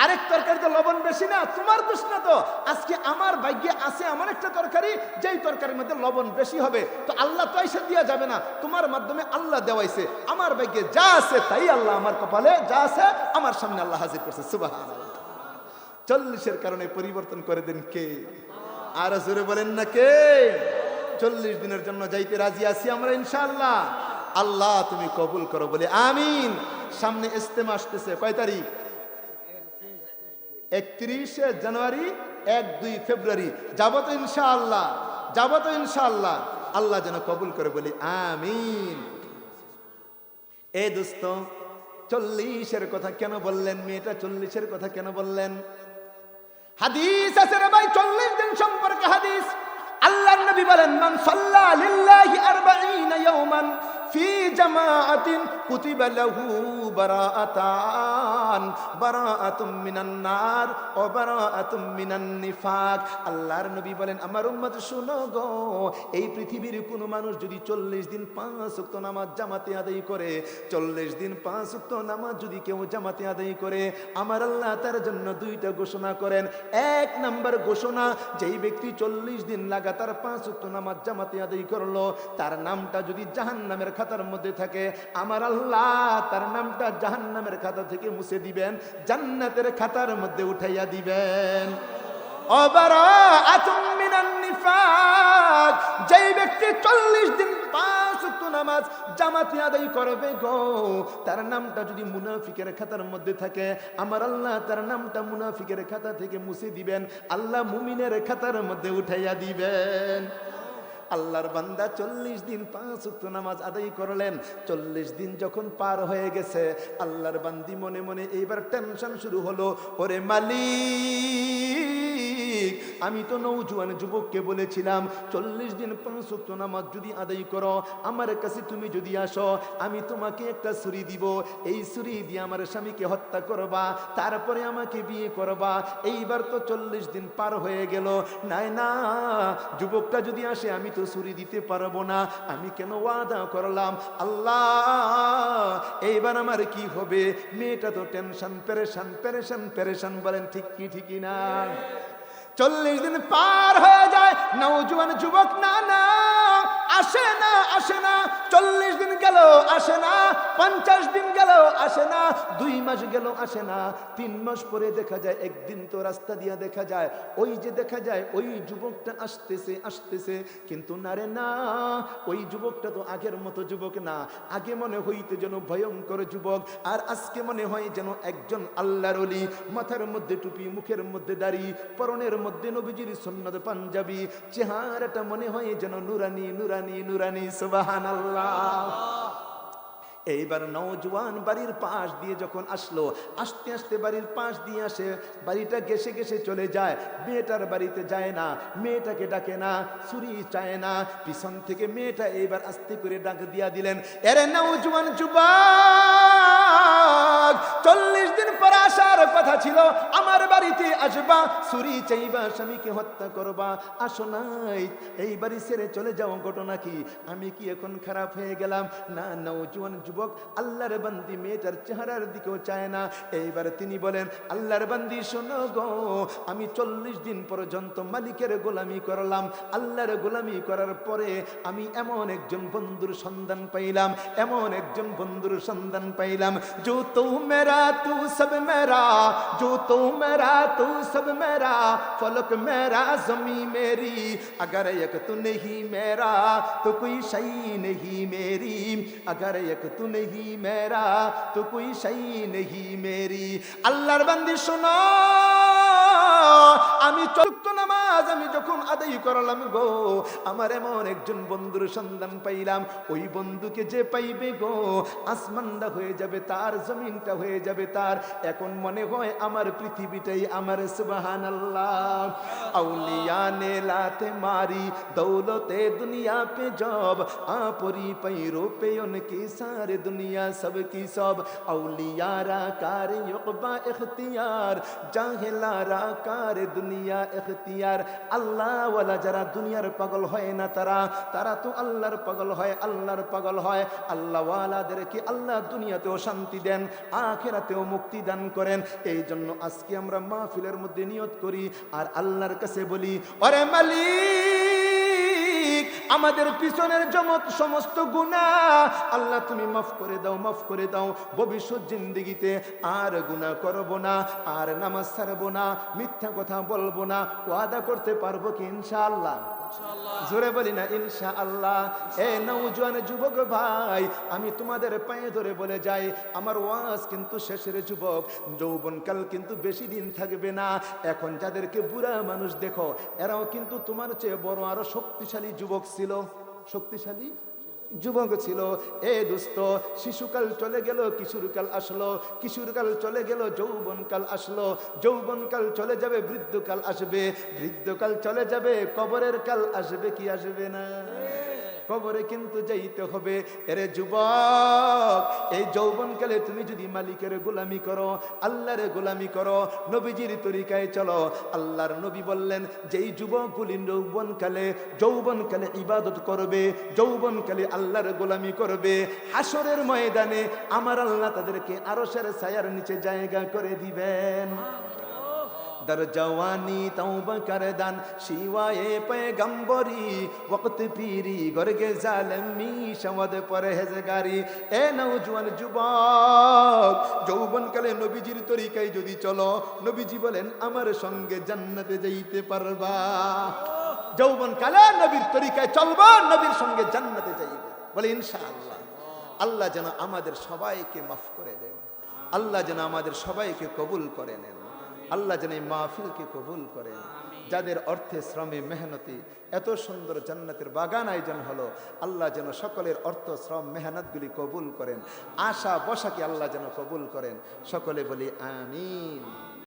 আরেক তরকারিতে লবণ বেশি না, তোমার দোষ না তো, আজকে আমার ভাগ্যে আছে আমার একটা তরকারি, যেই তরকারির মধ্যে লবণ বেশি হবে, তো আল্লাহ তো এসে দেওয়া যাবে না, তোমার মাধ্যমে আল্লাহ দেওয়াইছে, আমার ভাগ্যে যা আছে তাই আল্লাহ আমার কপালে যা আছে আমার সামনে আল্লাহ হাজির করছে। সুবহানাল্লাহ। 40-এর কারণে পরিবর্তন করে দেন কে? আর জোরে বলেন না কে? 40 দিনের জন্য যাইতে রাজি আছি আমরা ইনশাআল্লাহ। আল্লাহ তুমি কবুল করো বলে আমিন। সামনে ইজতেমা আসতেছে, কয় তারিখ? 31 জানুয়ারি, 1-2 ফেব্রুয়ারি। যাবো তো ইনশাআল্লাহ, যাবো তো ইনশাআল্লাহ। আল্লাহ যেন কবুল করে বলি আমিন। এ দোস্ত, 40-এর কথা কেন বললেন? মেয়েটা 40-এর কথা কেন বললেন? হাদিস আছে রে ভাই, 40 দিন সম্পর্কে হাদিস। আল্লাহর নবী বলেন, মান সাল্লা লিল্লাহি 40 ইয়াওমান ফি জামাআতিন কুতিবা লাহু বারাআতান, বারাআতুম মিনান নার ওয়া বারাআতুম মিনান নিফাক। আল্লাহর নবী বলেন, আমার উম্মত শুনো গো, এই পৃথিবীর কোন মানুষ যদি 40 দিন 5 ওয়াক্ত নামাজ জামাতে আদায় করে, 40 দিন 5 ওয়াক্ত নামাজ যদি কেউ জামাতে আদায় করে, আমার আল্লাহ তার জন্য 2টা ঘোষণা করেন। 1 নাম্বার ঘোষণা, যেই ব্যক্তি 40 দিন লাগাতার 5 ওয়াক্ত নামাজ জামাতে আদায় করলো, তার নামটা যদি জাহান্নামের খাতার মধ্যে থাকে, আমার আল্লাহ তার নামটা জাহান্নামের খাতা থেকে মুছে দিবেন, জান্নাতের খাতার মধ্যে উঠাইয়া দিবেন। অবারাআতুম মিনান নিফাক, যেই ব্যক্তি 40 দিন 5 ওয়াক্ত নামাজ জামাতে আদায় করবে গো, তার নামটা যদি মুনাফিকের খাতার মধ্যে থাকে, আমার আল্লাহ তার নামটা মুনাফিকের খাতা থেকে মুছে দিবেন, আল্লাহ মুমিনের খাতার মধ্যে উঠাইয়া দিবেন। আল্লাহর বান্দা 40 দিন 5 ওয়াক্ত নামাজ আদায় করলেন। 40 দিন যখন পার হয়ে গেছে, আল্লাহর বান্দি মনে মনে এইবার টেনশন শুরু হলো, ওরে মালিক, আমি তো নওজোয়ান যুবককে বলেছিলাম 40 দিন 5 ওয়াক্ত নামাজ যদি আদায় করো, আমার কাছে তুমি যদি আসো, আমি তোমাকে একটা ছুরি দিব, এই ছুরি দিয়ে আমার স্বামীকে হত্যা করবা, তারপরে আমাকে বিয়ে করবা। এইবার তো 40 দিন পার হয়ে গেল, নাই না, যুবকটা যদি আসে আমি তো ছুরি দিতে পারবো না, আমি কেন ওয়াদা করলাম, আল্লাহ এইবার আমার কি হবে? মেয়েটা তো টেনশন, পেরেশান পেরেশান পেরেশান। বলেন ঠিক কি ঠিক না? 40 দিন পার হয়ে যায়, নওজোয়ান যুবক না আসে না, আসে না। 40 দিন গেল আসে না, 50 দিন গেল আসে না, 2 মাস গেল আসে না, 3 মাস পরে দেখা যায়, একদিন তো রাস্তা দিয়ে দেখা যায়, ওই যে দেখা যায় ওই যুবকটা আসতেছে আসতেছে, কিন্তু না রে না, ওই যুবকটা তো আগের মতো যুবক না। আগে মনে হইতো যেন ভয়ঙ্কর যুবক, আর আজকে মনে হয় যেন একজন আল্লাহর ওলি। মাথার মধ্যে টুপি, মুখের মধ্যে দাড়ি, পরনের মধ্যে নবীজির সুন্নত পাঞ্জাবি, চেহারাটা মনে হয় যেন নুরানি নুরানি নুরানি। সুবহানাল্লাহ। এইবার নওজোয়ান বাড়ির পাশ দিয়ে যখন আসলো, আস্তে আস্তে বাড়ির পাশ দিয়ে আসে, বাড়িটা ঘেসে ঘেসে চলে যায়, মেয়েটার বাড়িতে যায় না, মেয়েটাকে ডাকে না, ছুরি চায় না। পিছন থেকে মেয়েটা এইবার আস্তে করে ডাক দিয়া দিলেন, এরে নওজোয়ান যুবক, 40 দিন পর আসার কথা ছিল, আমার বাড়িতে আসবা, ছুরি চাইবা, স্বামীকে হত্যা করবা, আসো নাই, এই বাড়ি ছেড়ে চলে যাও, ঘটনা কি? আমি কি এখন খারাপ হয়ে গেলাম? না, নওজোয়ান যুবক আল্লাহর বান্দি মেয়েটার চেহারার দিকেও চায় না। এইবার তিনি বলেন, আল্লাহর বান্দি শোনো গো, আমি 40 দিন পর্যন্ত মালিকের গোলামি করলাম, আল্লাহর গোলামি করার পরে আমি এমন একজন বন্ধুর সন্ধান পাইলাম, এমন একজন বন্ধুর সন্ধান পাইলাম, जो तू मेरा तू सब मेरा, जो तू मेरा तू सब मेरा, फलक मेरा ज़मीं मेरी, अगर एक तू नहीं मेरा तो कोई शई नहीं मेरी, अगर एक तू नहीं मेरा तो कोई शई नहीं मेरी। আল্লাহর বান্দি শোনো, আমি চতুর্থ নামাজ আমি যখন আদায় করলাম গো, আমার এমন একজন বন্ধুর সন্ধান পাইলাম, ওই বন্ধুকে যে পাইবে গো, আসমানটা হয়ে যাবে তার, জমিনটা হয়ে যাবে তার, এখন মনে হয় আমার পৃথিবীটাই আমার। সুবহানাল্লাহ। আউলিয়া নে লাতে মারি দৌলতে দুনিয়া পে জব, আপরি पैरों पे उनकी सारे दुनिया सब की सब, औलियारा कार युक़बा इख्तियार, জাহেলারা কার দুনিয়া ইখতিয়ার। আল্লাহ ওয়ালা যারা দুনিয়ার পাগল হয় না, তারা তো আল্লাহর পাগল হয়, আল্লাহর পাগল হয়। আল্লাহ ওয়ালাদেরকে আল্লাহ দুনিয়াতেও শান্তি দেন, আখিরাতেও মুক্তি দান করেন। এই জন্য আজকে আমরা মাহফিলের মধ্যে নিয়ত করি আর আল্লাহর কাছে বলি, ওরে মালিক, আমাদের পিছনের সমস্ত গুনাহ আল্লাহ তুমি মাফ করে দাও, মাফ করে দাও। ভবিষ্যৎ জিন্দেগিতে আর গুনাহ করব না, আর নামাজ ছাড়ব না, মিথ্যা কথা বলবো না। ওয়াদা করতে পারবো কি ইনশাআল্লাহ? জোরে বলি না ইনশাআল্লাহ। এ নওজোয়ান যুবক ভাই, আমি তোমাদের পায়ে ধরে বলে যাই, আমার ওয়াজ কিন্তু শেষের যুবক, যৌবনকাল কিন্তু বেশি দিন থাকবে না। এখন যাদেরকে বুড়া মানুষ দেখো, এরাও কিন্তু তোমার চেয়ে বড় আরো শক্তিশালী যুবক ছিল, শক্তিশালী যুবক ছিল। এ দোস্ত, শিশুকাল চলে গেল, কিশোরকাল আসলো, কিশোরকাল চলে গেল, যৌবনকাল আসলো, যৌবনকাল চলে যাবে, বৃদ্ধকাল আসবে, বৃদ্ধকাল চলে যাবে, কবরের কাল আসবে কি আসবে না? কবরে কিন্তু যাইতে হবে। এরে যুবক, এই যৌবনকালে তুমি যদি মালিকের গোলামি করো, আল্লাহর গোলামি করো, নবীজির তরিকায় চলো। আল্লাহর নবী বললেন, যেই যুবকগুলি যৌবনকালে ইবাদত করবে, যৌবনকালে আল্লাহর গোলামি করবে, হাসরের ময়দানে আমার আল্লাহ তাদেরকে আরশের ছায়ার নিচে জায়গা করে দিবেন। در جوانی توبہ کردن شیوائے پیغمبری, وقت پیری گرگ ظالمی شود পরহেজগারি। এ নওজোয়ান যুবক, যৌবনকালে নবীজির তরিকায় যদি চলো, নবীজি বলেন আমার সঙ্গে জান্নাতে যাইতে পারবা। যৌবনকালে নবীর তরিকায় চলবা, নবীর সঙ্গে জান্নাতে যাইবে। বলে ইনশাআল্লাহ। আল্লাহ যেন আমাদের সবাইকে মাফ করে দেন, আল্লাহ যেন আমাদের সবাইকে কবুল করে নেন, আল্লাহ যেন এই মাহফিলকে কবুল করেন। যাদের অর্থে শ্রমে মেহনতি এত সুন্দর জান্নাতের বাগান আয়োজন হলো, আল্লাহ যেন সকলের অর্থ শ্রম মেহনতগুলি কবুল করেন, আশা বসাকে আল্লাহ যেন কবুল করেন। সকলে বলি আমিন।